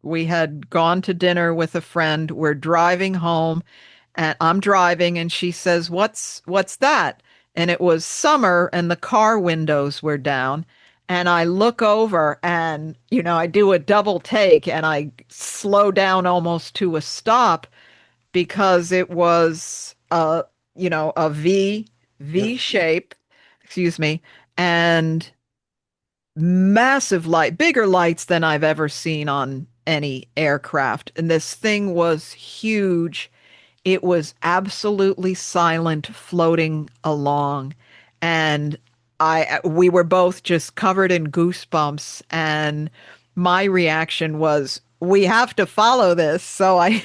we had gone to dinner with a friend. We're driving home and I'm driving and she says, "What's that?" And it was summer and the car windows were down. And I look over and, I do a double take and I slow down almost to a stop because it was a V yes. shape, excuse me, and massive light, bigger lights than I've ever seen on any aircraft. And this thing was huge. It was absolutely silent, floating along. And we were both just covered in goosebumps. And my reaction was, we have to follow this. So I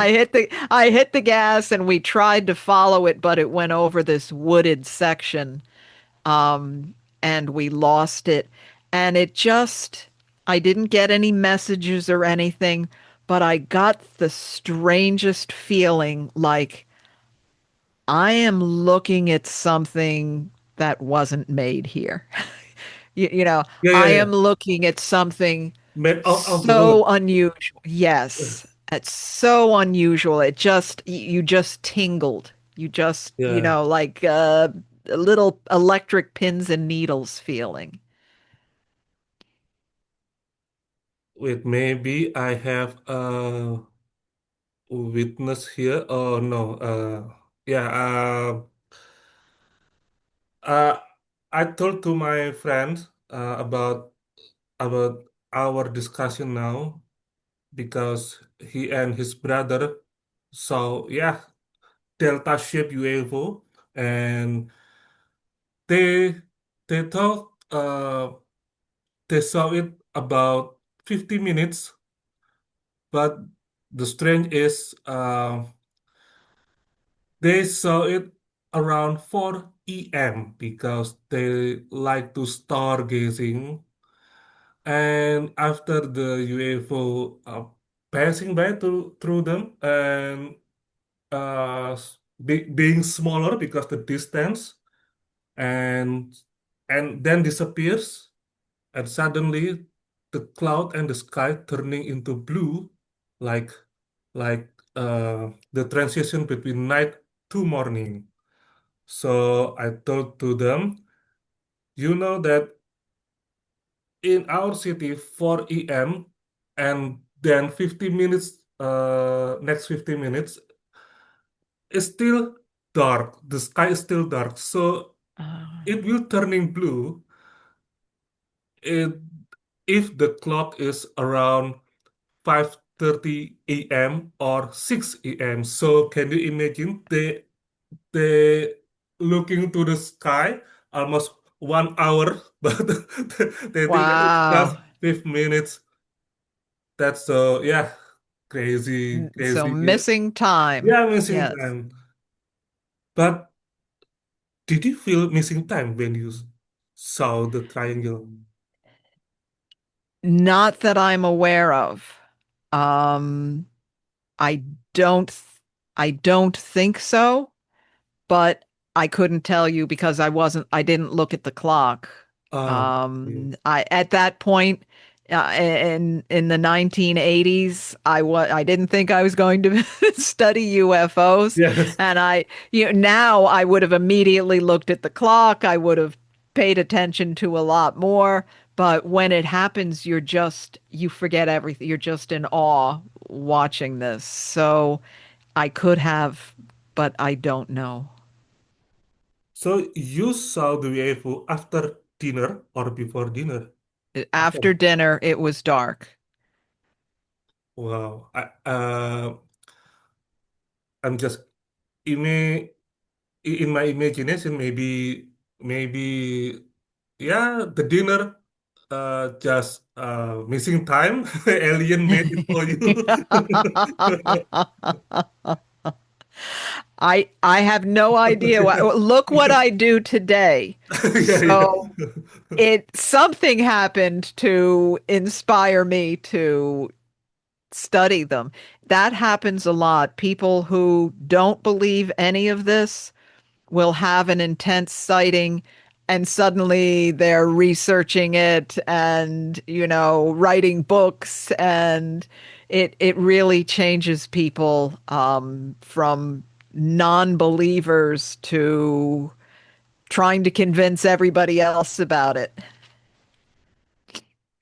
hit the gas and we tried to follow it, but it went over this wooded section, and we lost it. And I didn't get any messages or anything, but I got the strangest feeling like I am looking at something that wasn't made here. You know, Yeah, yeah, I yeah. am looking at something Made out of the so wood. unusual. Yes, it's so unusual. You just tingled. You just, Yeah. like a little electric pins and needles feeling. Wait, maybe I have a witness here. Oh no. Yeah. Uh, I told to my friends about our discussion now because he and his brother saw, yeah, delta shaped UFO, and they they thought they saw it about 50 minutes, but the strange is they saw it around 4 a.m. because they like to stargazing. And after the UFO passing by through them and being smaller because the distance, and then disappears, and suddenly the cloud and the sky turning into blue, like the transition between night to morning. So I told to them, you know that in our city 4 a.m. and then 50 minutes, next 50 minutes is still dark. The sky is still dark. So Uh, it will turning blue it, if the clock is around 5:30 a.m. or 6 a.m. So can you imagine they looking to the sky almost 1 hour, but they think that it's wow. just 5 minutes. That's so yeah, crazy, So crazy. Yeah, missing time. yeah, missing Yes. time. But did you feel missing time when you saw the triangle? Not that I'm aware of. Um, I don't th- I don't think so, but I couldn't tell you because I didn't look at the clock. Okay. I at that point, in the 1980s, I didn't think I was going to study UFOs, Yes. and now I would have immediately looked at the clock. I would have paid attention to a lot more. But when it happens, you forget everything. You're just in awe watching this. So I could have, but I don't know. So you saw the UFO after dinner or before dinner? After dinner, it was dark. Wow. I'm just ima in my imagination, maybe yeah, the dinner just missing time. Alien made it for you. I have no idea look what I do today. Yeah, yeah. So it something happened to inspire me to study them. That happens a lot. People who don't believe any of this will have an intense sighting and suddenly they're researching it and, writing books, and it really changes people from non-believers to trying to convince everybody else about it.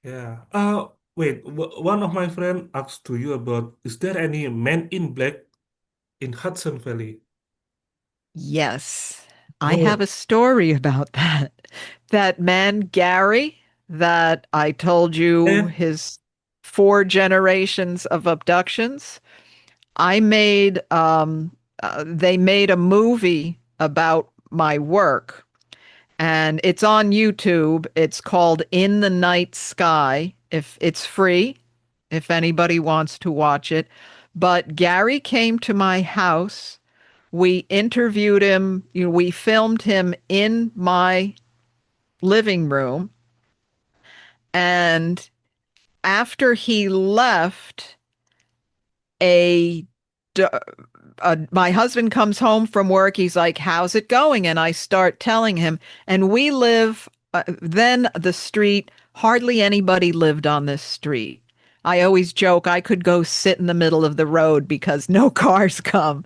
Yeah. Wait. One of my friend asked to you about, is there any man in black in Hudson Valley? Yes, I have Oh, a story about that. That man, Gary, that I told you eh? his 4 generations of abductions. They made a movie about my work, and it's on YouTube. It's called In the Night Sky. If it's free, if anybody wants to watch it. But Gary came to my house. We interviewed him. We filmed him in my living room. And after he left, a my husband comes home from work. He's like, "How's it going?" And I start telling him. And we live, then the street, hardly anybody lived on this street. I always joke I could go sit in the middle of the road because no cars come.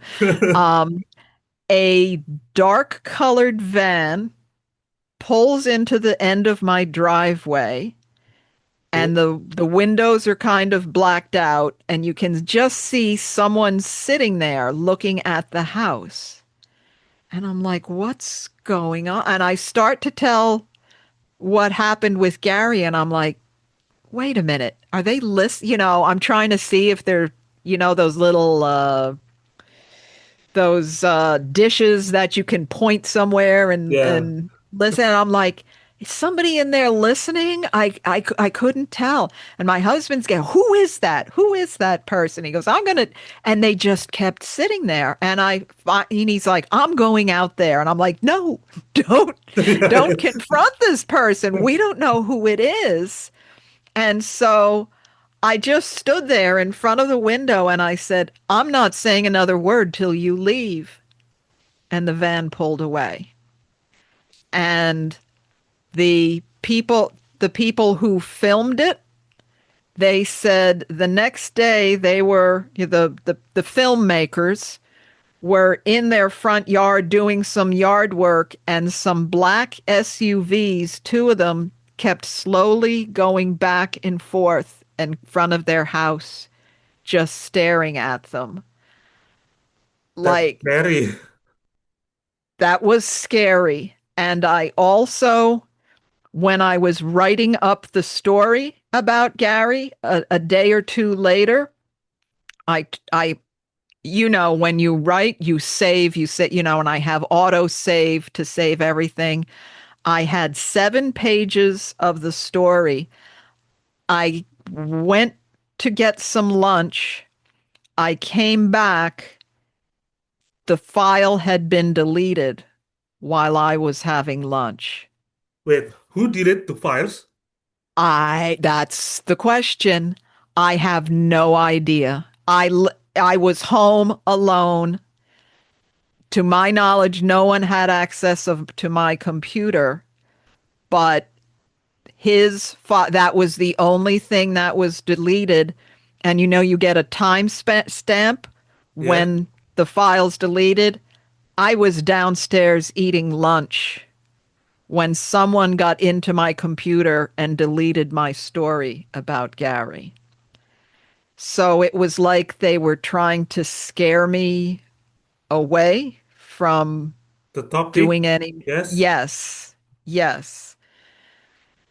Um, a dark colored van pulls into the end of my driveway, and the windows are kind of blacked out, and you can just see someone sitting there looking at the house. And I'm like, what's going on? And I start to tell what happened with Gary, and I'm like, wait a minute, are they I'm trying to see if they're, those little those dishes that you can point somewhere and Yeah. listen. And I'm like, is somebody in there listening? I couldn't tell. And my husband's going, who is that? Who is that person? He goes, I'm gonna. And they just kept sitting there. And he's like, I'm going out there. And I'm like, no, don't Yeah. don't confront this person. We don't know who it is. And so I just stood there in front of the window and I said, I'm not saying another word till you leave. And the van pulled away. And the people who filmed it, they said the next day they were the filmmakers were in their front yard doing some yard work, and some black SUVs, 2 of them, kept slowly going back and forth in front of their house, just staring at them. That's Like, scary. that was scary. And I also, when I was writing up the story about Gary a day or two later, I, when you write, you save, you say, and I have auto save to save everything. I had 7 pages of the story. I went to get some lunch. I came back. The file had been deleted while I was having lunch. Wait, who deleted the files? That's the question. I have no idea. I was home alone. To my knowledge, no one had access to my computer, but that was the only thing that was deleted. And you get a stamp Yeah. when the file's deleted. I was downstairs eating lunch when someone got into my computer and deleted my story about Gary. So it was like they were trying to scare me away from The topic. doing any. Yes. Yes, yes.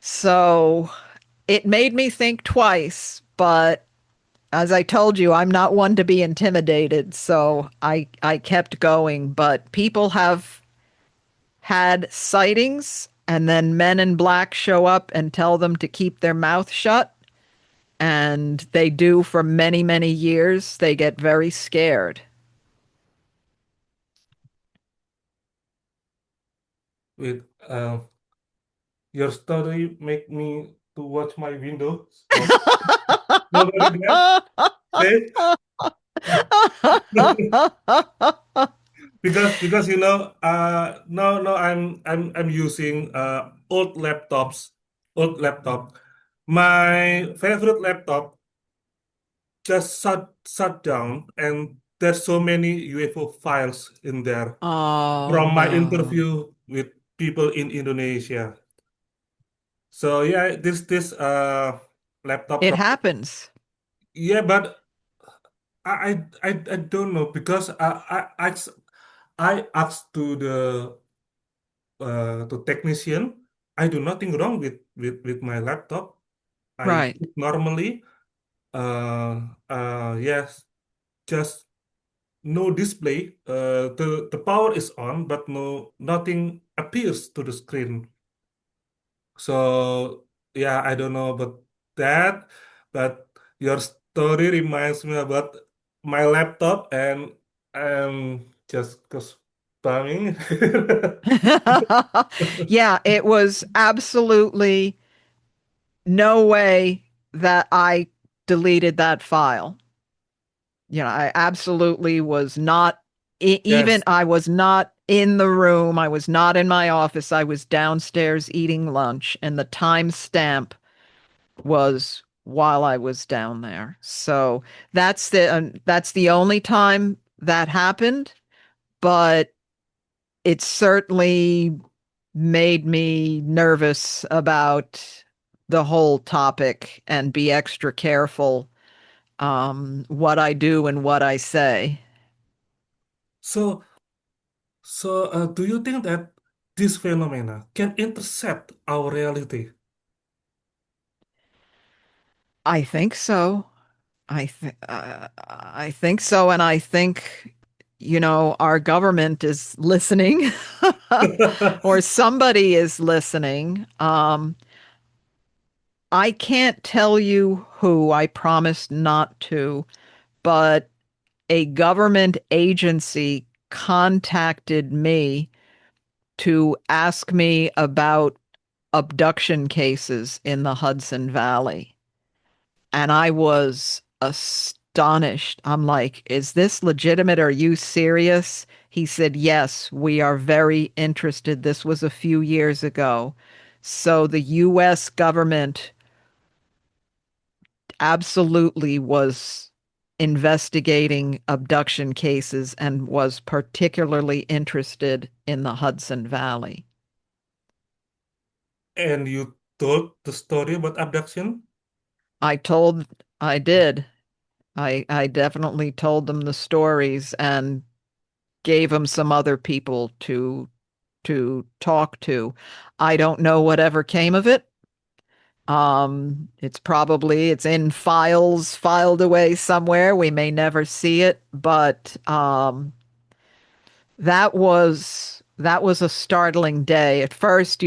So It made me think twice, but as I told you, I'm not one to be intimidated, so I kept going. But people have had sightings, and then men in black show up and tell them to keep their mouth shut, and they do for many, many years. They get very scared. With your story make me to watch my window. So nobody there. Okay. Because no, I'm using old laptop. My favorite laptop just shut down, and there's so many UFO files in there Oh from my no. interview with people in Indonesia. So yeah, this laptop It from, happens. yeah, but I don't know because I asked to the to technician. I do nothing wrong with my laptop. I use Right. it normally. Yes, just no display. The power is on, but nothing appears to the screen. So yeah, I don't know about that, but your story reminds me about my laptop, and I'm just spamming. Yeah, it was absolutely no way that I deleted that file. I absolutely was not, even Yes, I was not in the room. I was not in my office. I was downstairs eating lunch, and the timestamp was while I was down there. So that's the only time that happened, but it certainly made me nervous about the whole topic and be extra careful what I do and what I say. so do you think that this phenomena can intercept our reality? I think so. I think so, and I think our government is listening, or somebody is listening. I can't tell you who. I promised not to, but a government agency contacted me to ask me about abduction cases in the Hudson Valley. And I was astonished. I'm like, is this legitimate? Are you serious? He said, yes, we are very interested. This was a few years ago. So the US government absolutely was investigating abduction cases and was particularly interested in the Hudson Valley. And you told the story about abduction? I told, I did. I definitely told them the stories and gave them some other people to talk to. I don't know whatever came of it. It's in files filed away somewhere. We may never see it, but that was a startling day. At first,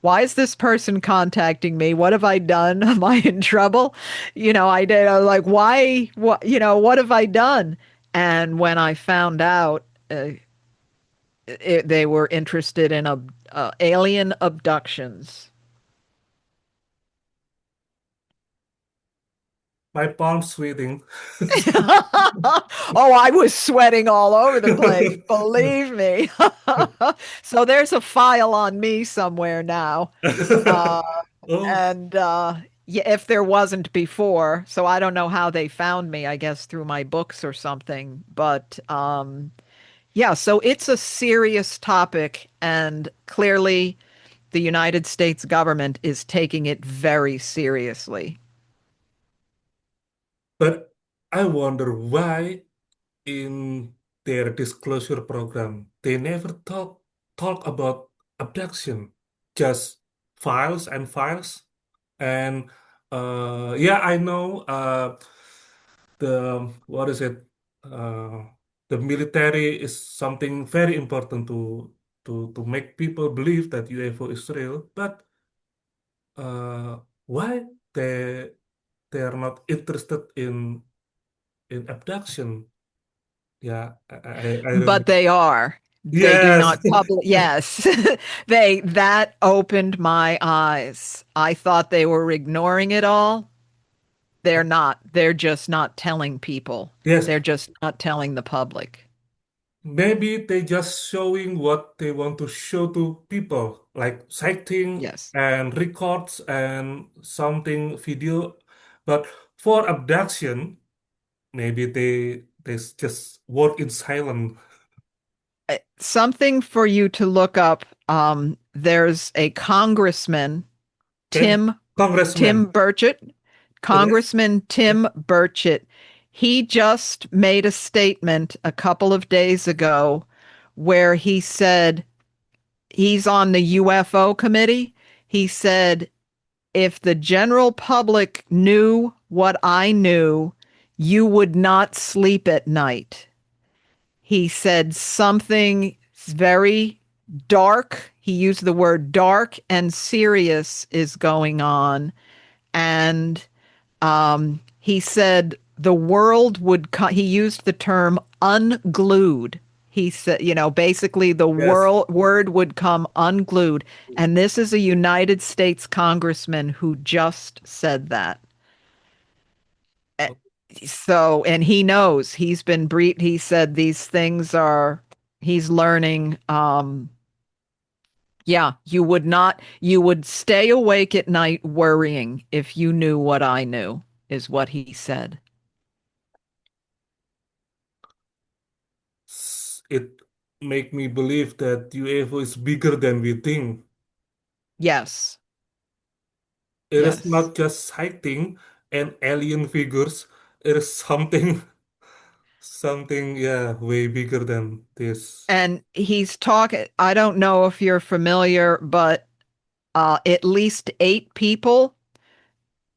why is this person contacting me? What have I done? Am I in trouble? I was like, why? What have I done? And when I found out, they were interested in alien abductions. My palms sweating. Oh, I was sweating all over the place, believe me. So there's a file on me somewhere now. Uh, Oh, and yeah, if there wasn't before, so I don't know how they found me, I guess through my books or something. But yeah, so it's a serious topic, and clearly the United States government is taking it very seriously. but I wonder why in their disclosure program they never talk about abduction, just files and files. And yeah, I know the what is it? Uh, the military is something very important to make people believe that UFO is real, but why they they are not interested in abduction? Yeah, I don't But know. they are. They do Yes, not publish. Yes. That opened my eyes. I thought they were ignoring it all. They're not. They're just not telling people. yes. They're just not telling the public. Maybe they just showing what they want to show to people, like sighting Yes. and records and something video. But for abduction, maybe they just work in silence. Something for you to look up. There's a congressman, Okay, Tim Congressman. Tim Burchett, Okay, Congressman okay, Tim Burchett. He just made a statement a couple of days ago where he said he's on the UFO committee. He said, if the general public knew what I knew, you would not sleep at night. He said something very dark. He used the word dark and serious is going on. And he said the world would, he used the term unglued. He said, basically the yes. word would come unglued. And this is a United States congressman who just said that. Eh, So, and he knows he's been briefed. He said these things are, he's learning. Yeah, you would stay awake at night worrying if you knew what I knew, is what he said. It make me believe that UFO is bigger than we think. Yes. It is Yes. not just sighting and alien figures. It is something, something, yeah, way bigger than this. And he's talking, I don't know if you're familiar, but at least 8 people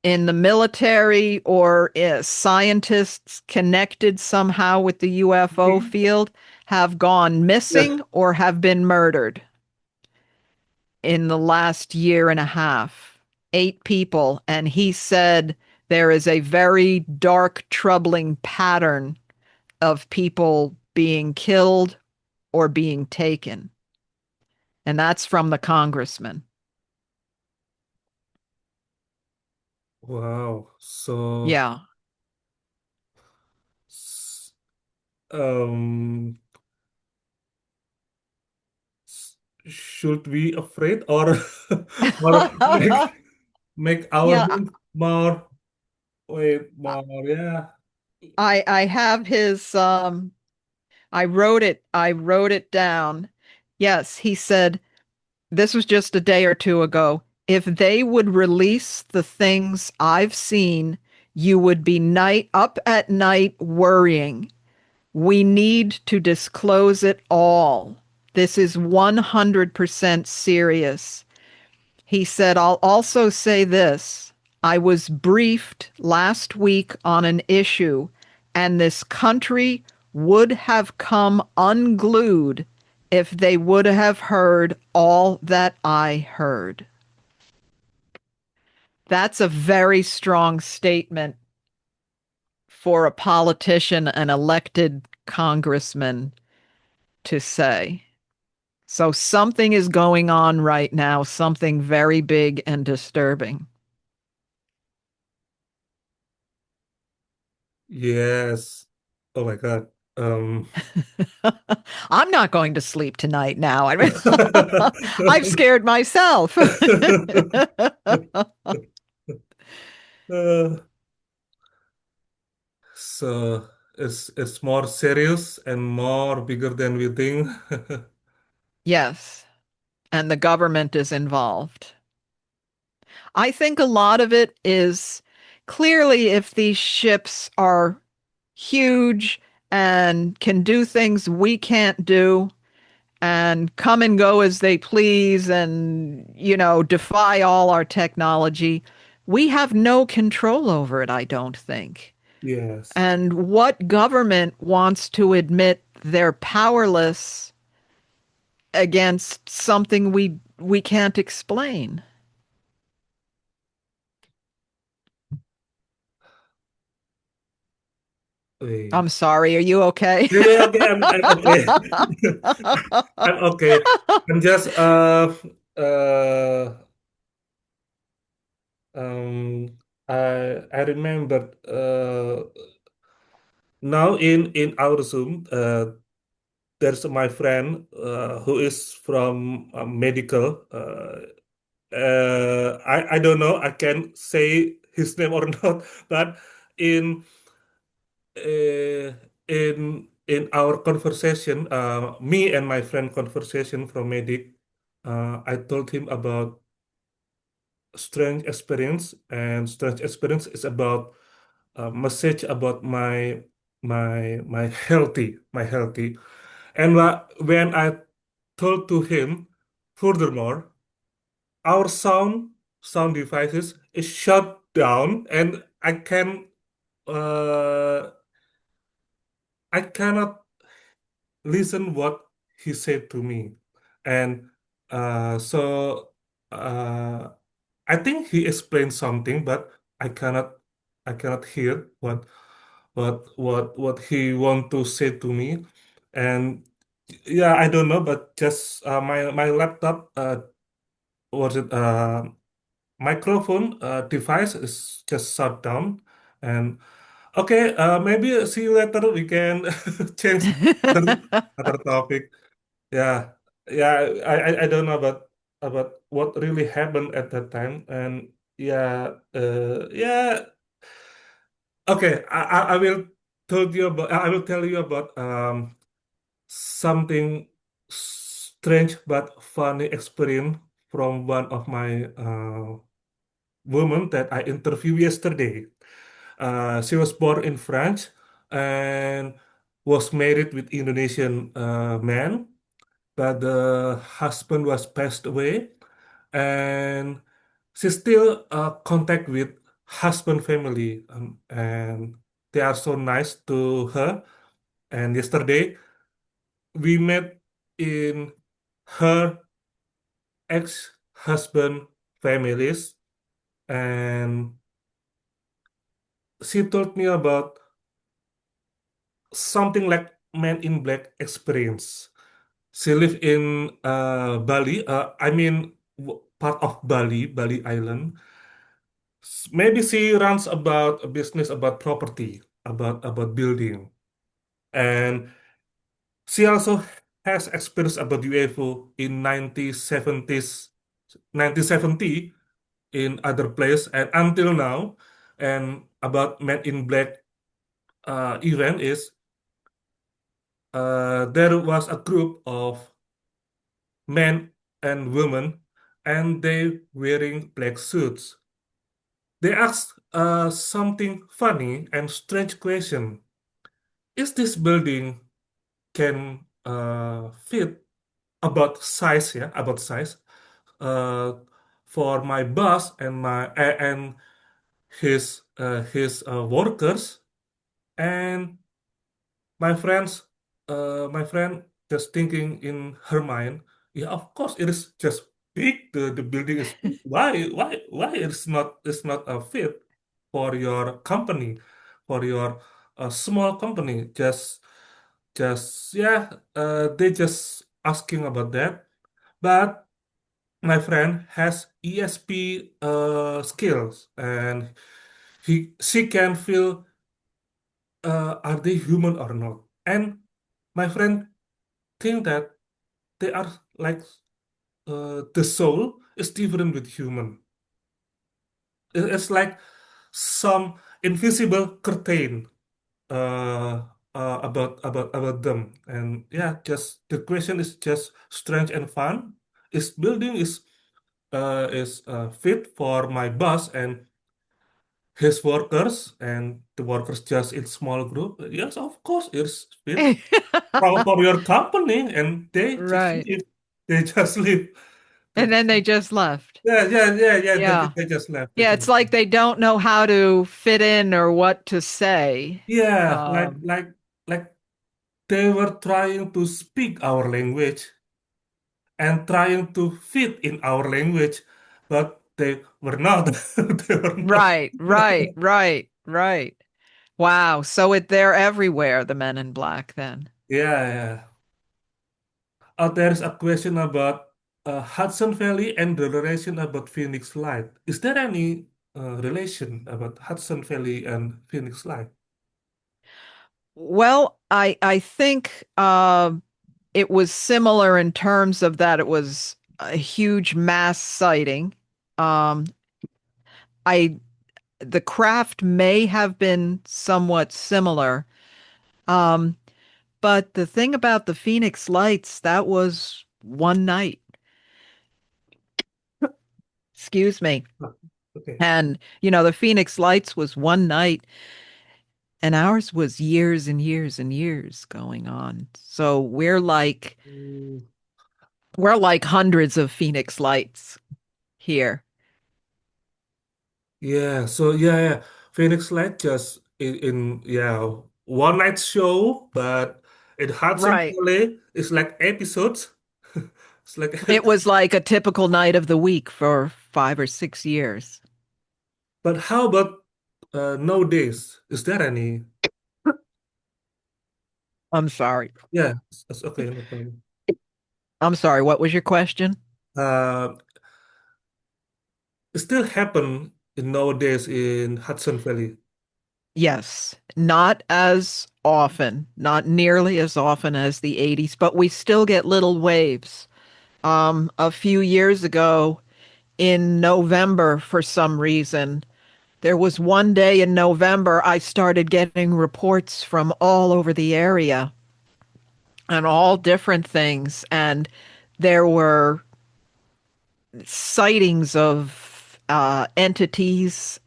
in the military or scientists connected somehow with the UFO Okay. field have gone Yeah. missing or have been murdered in the last year and a half. 8 people. And he said there is a very dark, troubling pattern of people being killed or being taken. And that's from the congressman. Wow. So, Yeah. s- um, s- should we afraid or or make our Yeah, mind more wait more? Yeah. I have his I wrote it down. Yes, he said this was just a day or two ago. If they would release the things I've seen, you would be night up at night worrying. We need to disclose it all. This is 100% serious. He said, I'll also say this. I was briefed last week on an issue, and this country would have come unglued if they would have heard all that I heard. That's a very strong statement for a politician, an elected congressman to say. So something is going on right now, something very big and disturbing. Yes. Oh my God. I'm not going to sleep tonight now. I mean, I've scared myself. Uh, so it's more serious and more bigger than we think. Yes, and the government is involved. I think a lot of it is clearly if these ships are huge and can do things we can't do and come and go as they please and, defy all our technology. We have no control over it, I don't think. Yes. And what government wants to admit they're powerless against something we can't explain? Wait. I'm sorry, are you okay? Yeah, yeah, okay, I'm okay. I'm okay. I'm just uh um I remembered now in our Zoom there's my friend who is from medical I don't know I can say his name or not, but in uh, in our conversation, me and my friend conversation from medic, I told him about strange experience, and strange experience is about a message about my healthy. And when I told to him, furthermore, our sound devices is shut down, and uh, I cannot listen what he said to me. And so uh, I think he explained something, but I cannot I cannot hear what he want to say to me. And yeah, I don't know, but just my laptop was it microphone device is just shut down. And okay, maybe see you later. We can change other other topic. Yeah, yeah. I don't know about what really happened at that time. And yeah, yeah. Okay, I will I will tell you about something strange but funny experience from one of my women that I interviewed yesterday. She was born in France and was married with Indonesian man, but the husband was passed away, and she still contact with husband family, and they are so nice to her. And yesterday we met in her ex-husband families, and she told me about something like Man in Black experience. She live in Bali. I mean, part of Bali, Bali Island. Maybe she runs about a business about property, about building, and she also has experience about UFO in 1970 in other place, and until now. And about Men in Black event is there was a group of men and women, and they wearing black suits. They asked something funny and strange question. Is this building can fit about size, yeah, about size uh, for my boss and and his workers. And my friend just thinking in her mind, yeah, of course it is just big. The building is big. Why it's not a fit for your company, for your small company. Just yeah, they just asking about that. But my friend has ESP skills, and she can feel are they human or not. And my friend think that they are like the soul is different with human. It's like some invisible curtain uh, about them. And yeah, just the question is just strange and fun. Is building is fit for my boss and his workers, and the workers just in small group? Yes, of course, it's fit for your company, and they just Right. leave. They just leave. And then they just left. Yeah, yeah, yeah, yeah. Yeah. They just left. They Yeah, just it's like left. they don't know how to fit in or what to say. Yeah, Um, like they were trying to speak our language and trying to fit in our language, but they were not. They were not. right, right, right, right. Wow. So they're everywhere, the men in black then. Yeah, yeah. There's a question about Hudson Valley and the relation about Phoenix Light. Is there any relation about Hudson Valley and Phoenix Light? Well, I think it was similar in terms of that it was a huge mass sighting. Um, I the craft may have been somewhat similar. Um, but the thing about the Phoenix Lights, that was one night. Excuse me. Oh, okay. And, the Phoenix Lights was one night, and ours was years and years and years going on. So Mm, we're like hundreds of Phoenix Lights here. yeah, so yeah. Phoenix Light just in yeah one night show, but in Hudson Right. Valley it's like episodes. It's like, It was like a typical night of the week for 5 or 6 years. but how about nowadays? Is there any? I'm sorry. Yeah, it's okay, no problem. I'm sorry. What was your question? Uh, it still happen in nowadays in Hudson Valley. Yes, not as often, not nearly as often as the 80s, but we still get little waves. A few years ago in November, for some reason, there was one day in November I started getting reports from all over the area and all different things. And there were sightings of entities,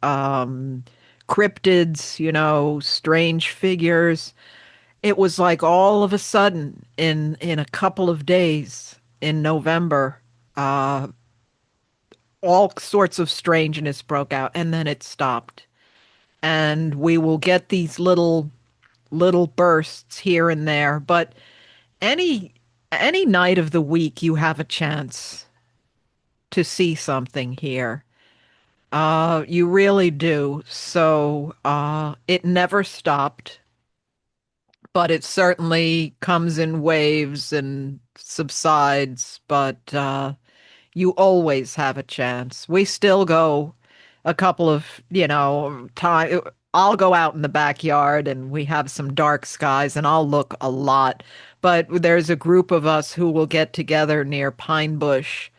cryptids, strange figures. It was like all of a sudden in a couple of days in November, uh, all sorts of strangeness broke out, and then it stopped. And we will get these little bursts here and there, but any any night of the week you have a chance to see something here. You really do. So it never stopped, but it certainly comes in waves and subsides. But you always have a chance. We still go a couple of, time. I'll go out in the backyard and we have some dark skies and I'll look a lot. But there's a group of us who will get together near Pine Bush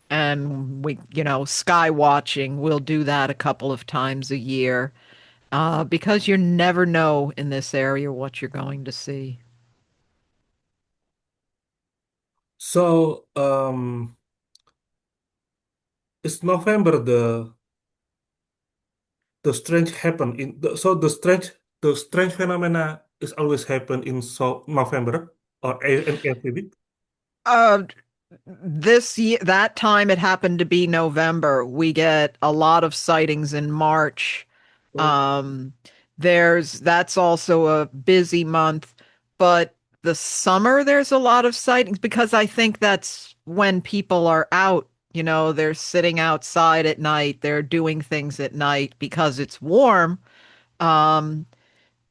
and we, sky watching. We'll do that a couple of times a year because you never know in this area what you're going to see. So it's November the strange happen in so the strange phenomena is always happen in so November or in every week. Uh, this year, that time it happened to be November. We get a lot of sightings in March. Oh, Um, that's also a busy month, but the summer there's a lot of sightings because I think that's when people are out. They're sitting outside at night. They're doing things at night because it's warm. Um,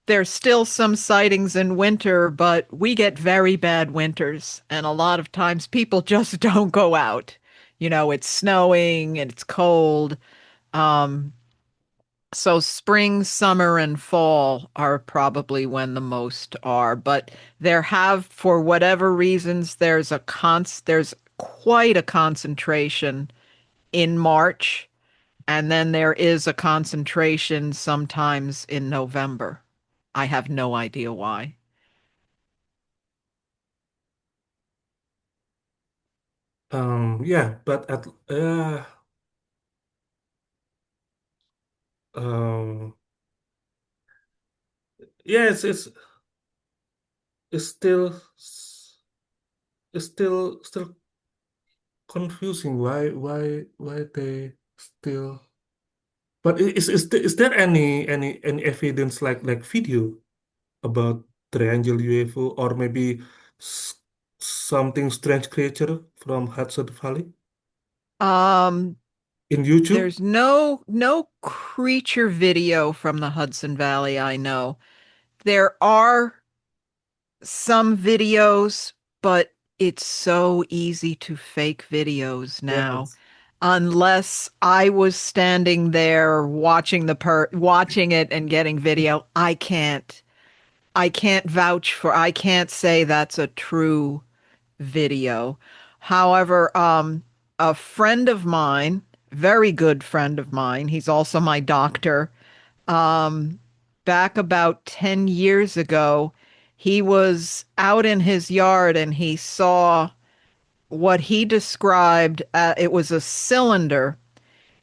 there's still some sightings in winter, but we get very bad winters, and a lot of times people just don't go out. It's snowing and it's cold. Um, so spring, summer, and fall are probably when the most are. But for whatever reasons, there's quite a concentration in March, and then there is a concentration sometimes in November. I have no idea why. yeah, but at um yeah, it's still it's still confusing. Why they still? But is there any evidence like video about triangle UFO or maybe s something strange creature from Hudson Valley Um, in YouTube? there's no creature video from the Hudson Valley, I know. There are some videos, but it's so easy to fake videos now. Yes, Unless I was standing there watching it and getting video, I can't say that's a true video. However, a friend of mine, very good friend of mine, he's also my doctor, um, back about 10 years ago, he was out in his yard and he saw what he described, it was a cylinder.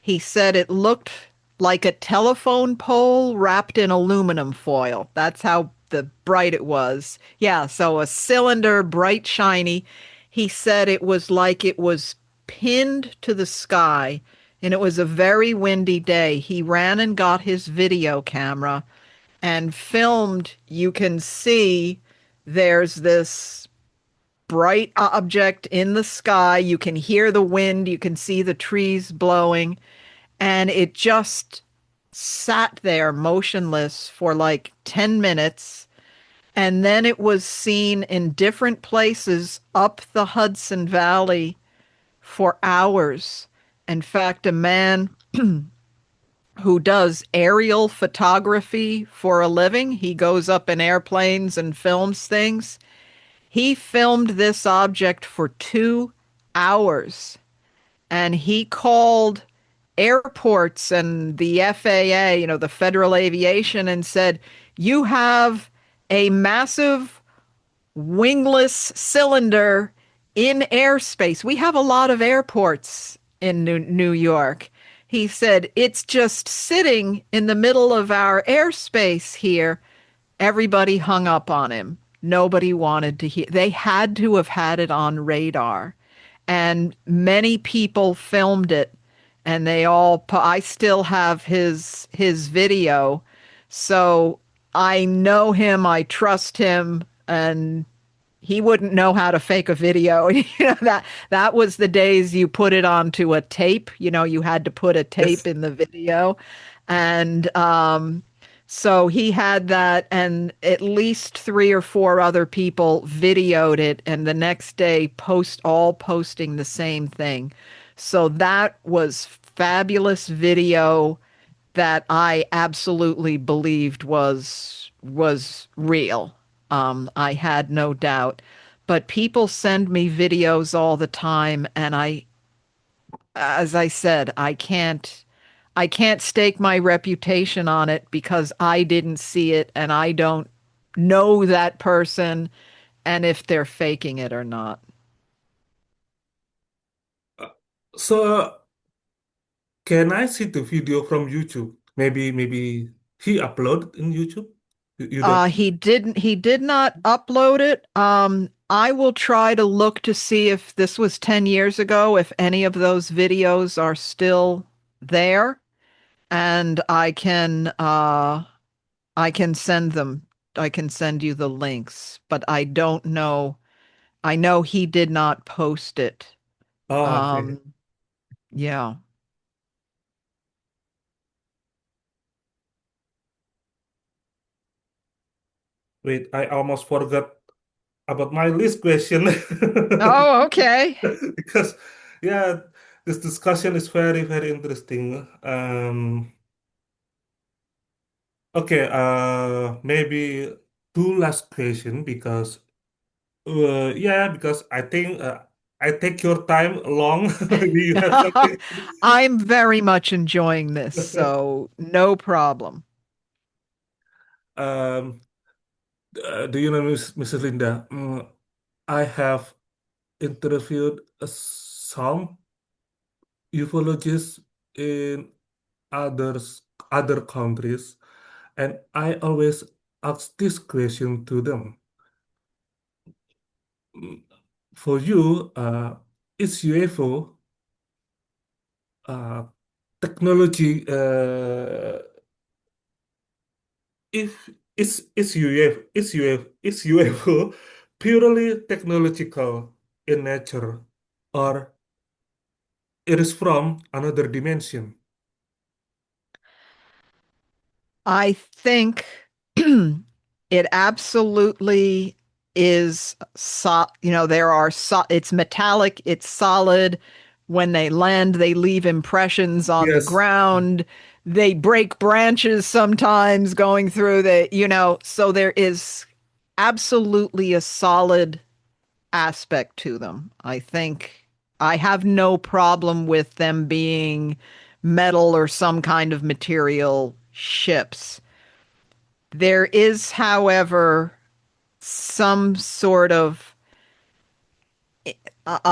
He said it looked like a telephone pole wrapped in aluminum foil. That's how the bright it was. Yeah, so a cylinder, bright, shiny. He said it was like it was pinned to the sky, and it was a very windy day. He ran and got his video camera and filmed. You can see there's this bright object in the sky. You can hear the wind, you can see the trees blowing, and it just sat there motionless for like 10 minutes. And then it was seen in different places up the Hudson Valley for hours. In fact, a man who does aerial photography for a living, he goes up in airplanes and films things. He filmed this object for 2 hours and he called airports and the FAA, the Federal Aviation, and said, "You have a massive wingless cylinder in airspace. We have a lot of airports in New York." He said, "It's just sitting in the middle of our airspace here." Everybody hung up on him. Nobody wanted to hear. They had to have had it on radar. And many people filmed it and I still have his video. So I know him, I trust him, and he wouldn't know how to fake a video. That was the days you put it onto a tape. You had to put a tape yes. in the video. And so he had that, and at least three or four other people videoed it, and the next day posting the same thing. So that was fabulous video that I absolutely believed was real. I had no doubt. But people send me videos all the time, and as I said, I can't stake my reputation on it because I didn't see it and I don't know that person and if they're faking it or not. Uh, So can I see the video from YouTube? Maybe he uploaded in YouTube. You don't. He did not upload it. I will try to look to see if this was 10 years ago, if any of those videos are still there, and I can send them. I can send you the links, but I don't know. I know he did not post it. Oh, okay. Um, yeah. Wait, I almost forgot about my list question Oh, okay. because yeah, this discussion is very interesting. Okay, maybe two last question because yeah, because I think I take your time long. Maybe you have something. I'm very much enjoying this, so no problem. um, do you know Mrs. Linda? I have interviewed some ufologists in others other countries, and I always ask this question to them. Mm, For you, is UFO uh, technology if is UFO is UFO purely technological in nature or it is from another dimension? I think it absolutely is there are it's metallic, it's solid. When they land, they leave impressions on the Yes. ground. They break branches sometimes going through so there is absolutely a solid aspect to them. I think I have no problem with them being metal or some kind of material ships. There is, however, some sort of,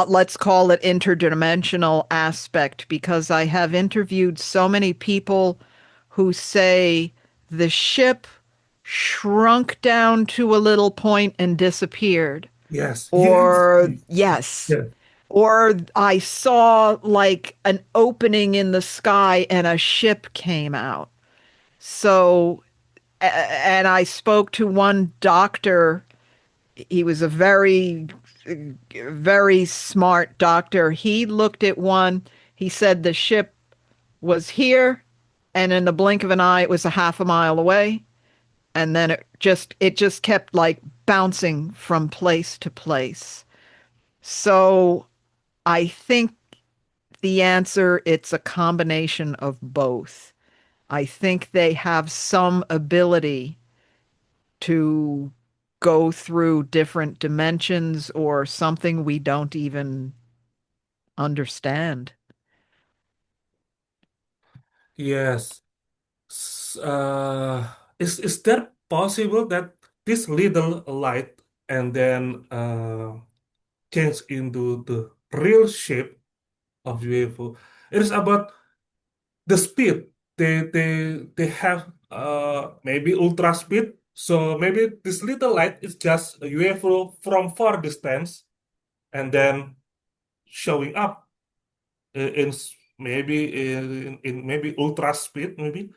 let's call it interdimensional aspect, because I have interviewed so many people who say the ship shrunk down to a little point and disappeared. Yes. Yes. Or, yes, Yes. or I saw like an opening in the sky and a ship came out. So, and I spoke to one doctor. He was a very smart doctor. He looked at one. He said the ship was here, and in the blink of an eye, it was a half a mile away. And then it just kept like bouncing from place to place. So I think the answer, it's a combination of both. I think they have some ability to go through different dimensions or something we don't even understand. Yes. Is that possible that this little light and then change into the real shape of UFO? It is about the speed. They have maybe ultra speed. So maybe this little light is just a UFO from far distance and then showing up maybe in maybe ultra speed maybe.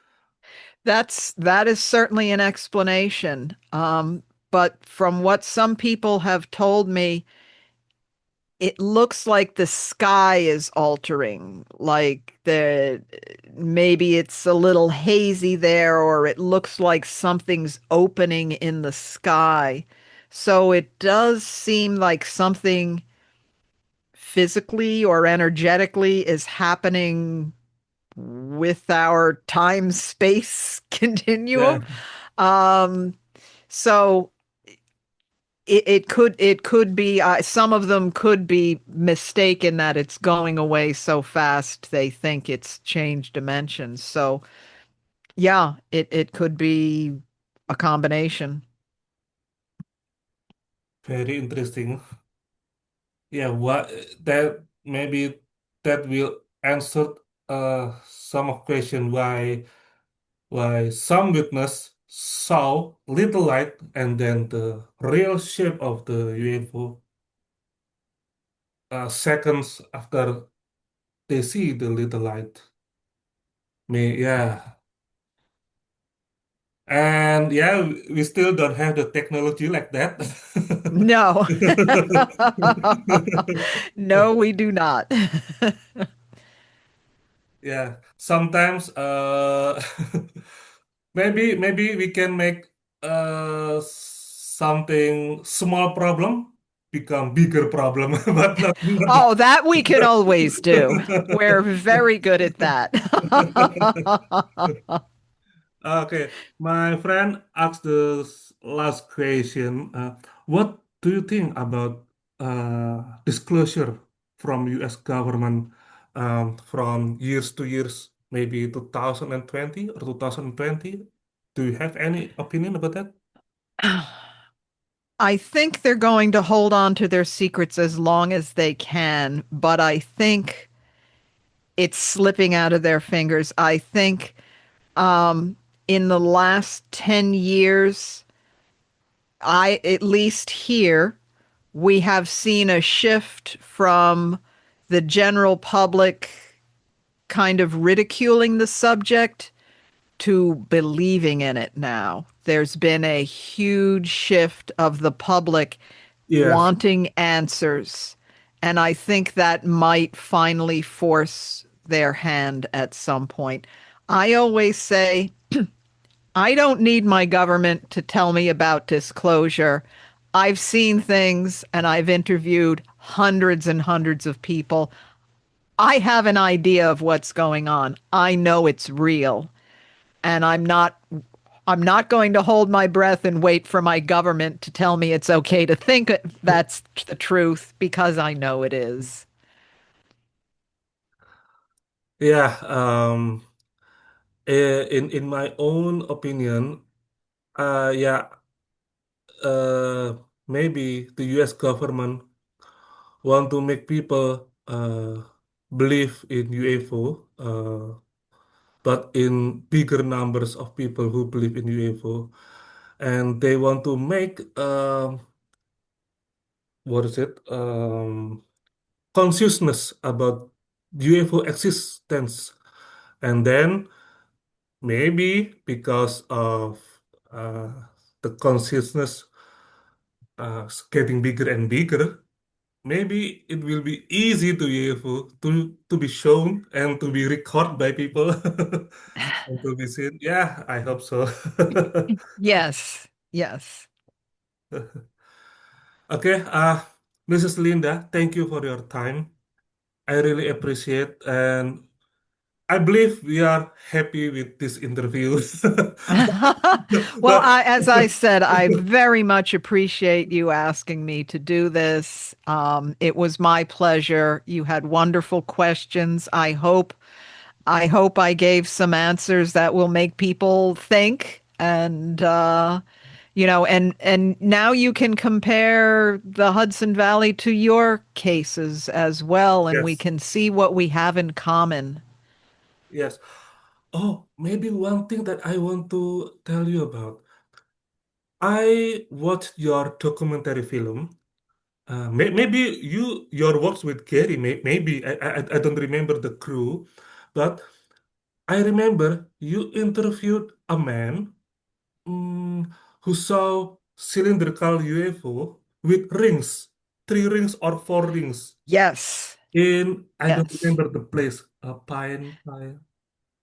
That is certainly an explanation. But from what some people have told me, it looks like the sky is altering, like the maybe it's a little hazy there, or it looks like something's opening in the sky. So it does seem like something physically or energetically is happening with our time space Yeah. continuum. Um, so it could be, some of them could be mistaken that it's going away so fast they think it's changed dimensions. So yeah, it could be a combination. Very interesting. Yeah, what that maybe that will answer some of question why some witness saw little light and then the real shape of the UFO seconds after they see the little light. Yeah, and yeah, we still don't have the technology like that. No. No, we do not. Yeah, sometimes maybe we can make something small problem become bigger problem, but not. Oh, that we can always do. We're very good at that. Okay, my friend asked the last question. What do you think about disclosure from U.S. government from years to years, maybe 2020 or 2020? Do you have any opinion about that? I think they're going to hold on to their secrets as long as they can, but I think it's slipping out of their fingers. I think in the last 10 years, at least here, we have seen a shift from the general public kind of ridiculing the subject to believing in it now. There's been a huge shift of the public Yes, wanting answers. And I think that might finally force their hand at some point. I always say, I don't need my government to tell me about disclosure. I've seen things and I've interviewed hundreds and hundreds of people. I have an idea of what's going on. I know it's real. And I'm not going to hold my breath and wait for my government to tell me it's okay to think that's the truth because I know it is. yeah. In my own opinion, yeah, maybe the U.S. government want to make people believe in UFO, but in bigger numbers of people who believe in UFO, and they want to make what is it? Consciousness about UFO existence, and then maybe because of uh, the consciousness getting bigger and bigger, maybe it will be easy to UFO to be shown and to be recorded by people and to be seen. Yeah, I hope so. Yes, yes. Okay, Mrs. Linda, thank you for your time. I really appreciate, and I believe we are happy with this interview. Well, But as I said, I very much appreciate you asking me to do this. It was my pleasure. You had wonderful questions. I hope I gave some answers that will make people think and now you can compare the Hudson Valley to your cases as well, and we yes, can see what we have in common. yes. Oh, maybe one thing that I want to tell you about. I watched your documentary film. Maybe your works with Gary. Maybe I don't remember the crew, but I remember you interviewed a man who saw cylindrical UFO with rings, three rings or four rings. Yes, In I don't yes. remember the place. Pine.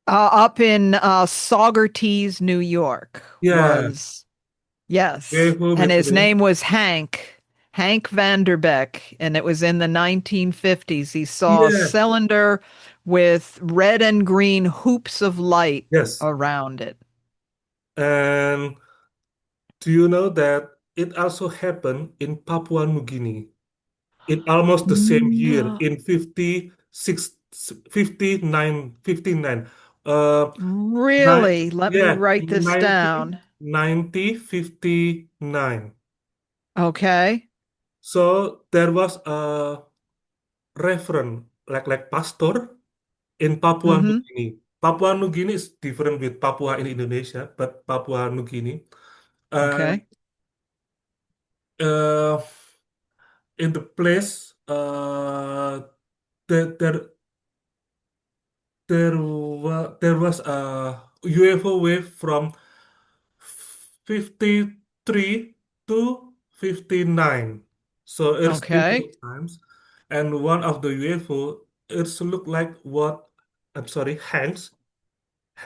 Up in Saugerties, New York, Yeah, was yes, UFO and with his ring. name was Hank Vanderbeck, and it was in the 1950s. He saw a Yeah, cylinder with red and green hoops of light yes. around it. And do you know that it also happened in Papua New Guinea in almost the same year No, in 56, 59, 59. Uh, really? Let me yeah, write this 90, down. 90, 59. Okay. So there was a reverend, like pastor in Papua New Mm-hmm. Guinea. Papua New Guinea is different with Papua in Indonesia, but Papua New Guinea. And Okay. uh, in the place, there, there, there was a UFO wave from 53 to 59. So it's Okay. different times. And one of the UFO, it's look like what, I'm sorry, Hanks,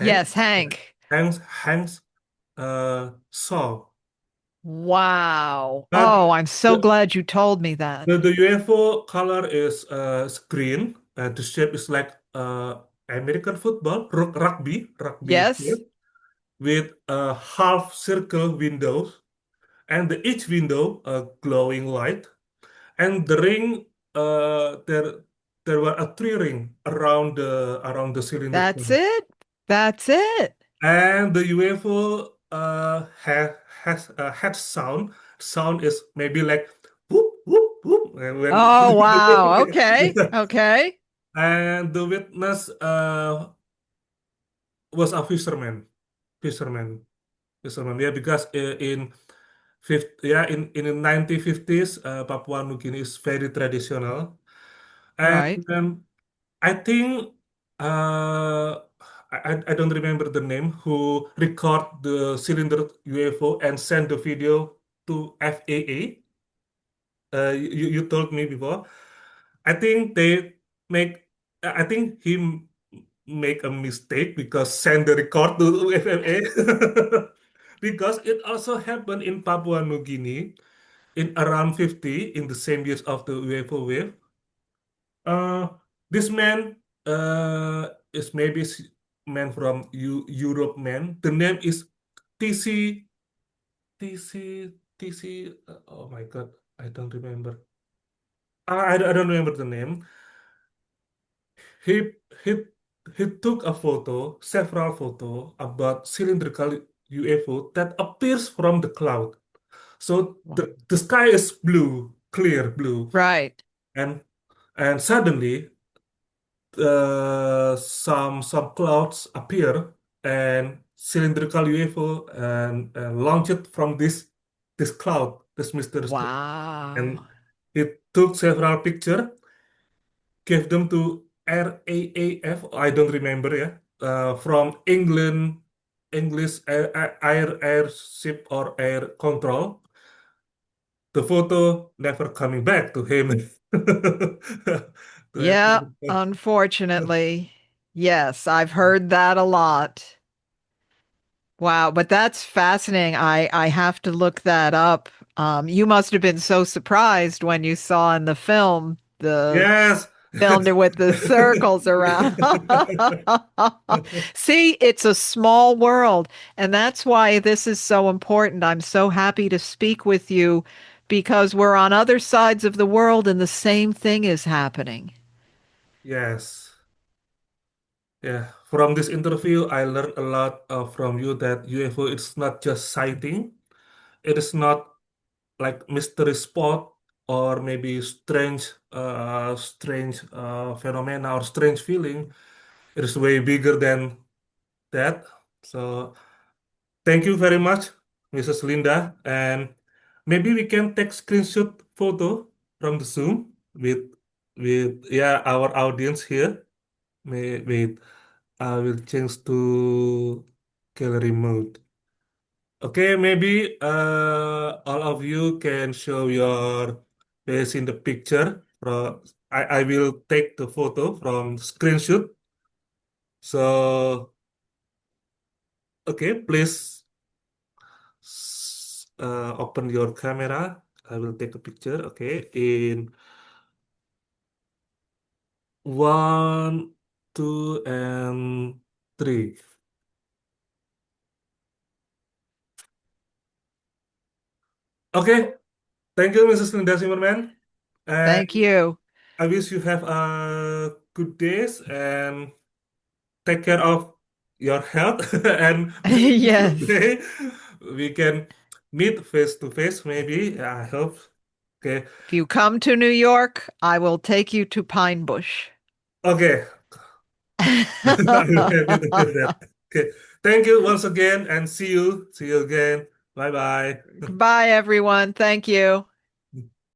Yes, yeah, Hank. Hanks saw. Wow. But Oh, I'm so the, glad you told me that. the UFO color is green, and the shape is like American football, rugby Yes, shape, with a half circle windows, and each window a glowing light, and the ring, there were a three ring around the cylinder. that's it. That's it. And the UFO has sound is maybe like whoop whoop whoop, and when Oh, wow. Okay. Okay. and the witness was a fisherman fisherman, yeah, because in the 1950s, Papua New Guinea is very traditional. And Right. I think I don't remember the name who record the cylinder UFO and send the video to FAA. You told me before. I think they make. I think make a mistake because send the record to FFA because it also happened in Papua New Guinea in around 50 in the same years of the UFO wave. Uh, this man is maybe man from Europe man. The name is TC TC. Oh my God, I don't remember. I don't remember the name. He he he took a photo, several photo about cylindrical UFO that appears from the cloud. So the sky is blue, clear blue, Right. and suddenly some clouds appear and cylindrical UFO and launch it from this cloud, this mysterious cloud. And Wow. he took several picture, gave them to RAAF, I don't remember, yeah, from England, English airship or air control. The photo never coming back to him. To Yeah, air- unfortunately. Yes, I've heard that a lot. Wow, but that's fascinating. I have to look that up. You must have been so surprised when you saw in the film the Yes. cylinder with the circles around. See, it's a small world, and that's why this is so important. I'm so happy to speak with you because we're on other sides of the world and the same thing is happening. Yes. Yeah. From this interview, I learned a lot from you that UFO is not just sighting. It is not like mystery spot or maybe strange phenomena or strange feeling. It is way bigger than that. So thank you very much, Mrs. Linda, and maybe we can take screenshot photo from the Zoom with yeah our audience here. Wait, I will change to gallery mode. Okay, maybe all of you can show your face in the picture. I will take the photo from screenshot. So, okay, please open your camera. I will take a picture. Okay, in one, two, and three. Okay, thank you, Mrs. Linda Zimmerman. And Thank you. I wish you have a good days and take care of your health and maybe Yes. someday we can meet face to face maybe. I hope. Okay. If you come to New York, I will take you to Pine Bush. Okay. I will happy to hear that. Okay. Thank you once again and see you. See you again. Bye bye. Goodbye, everyone. Thank you.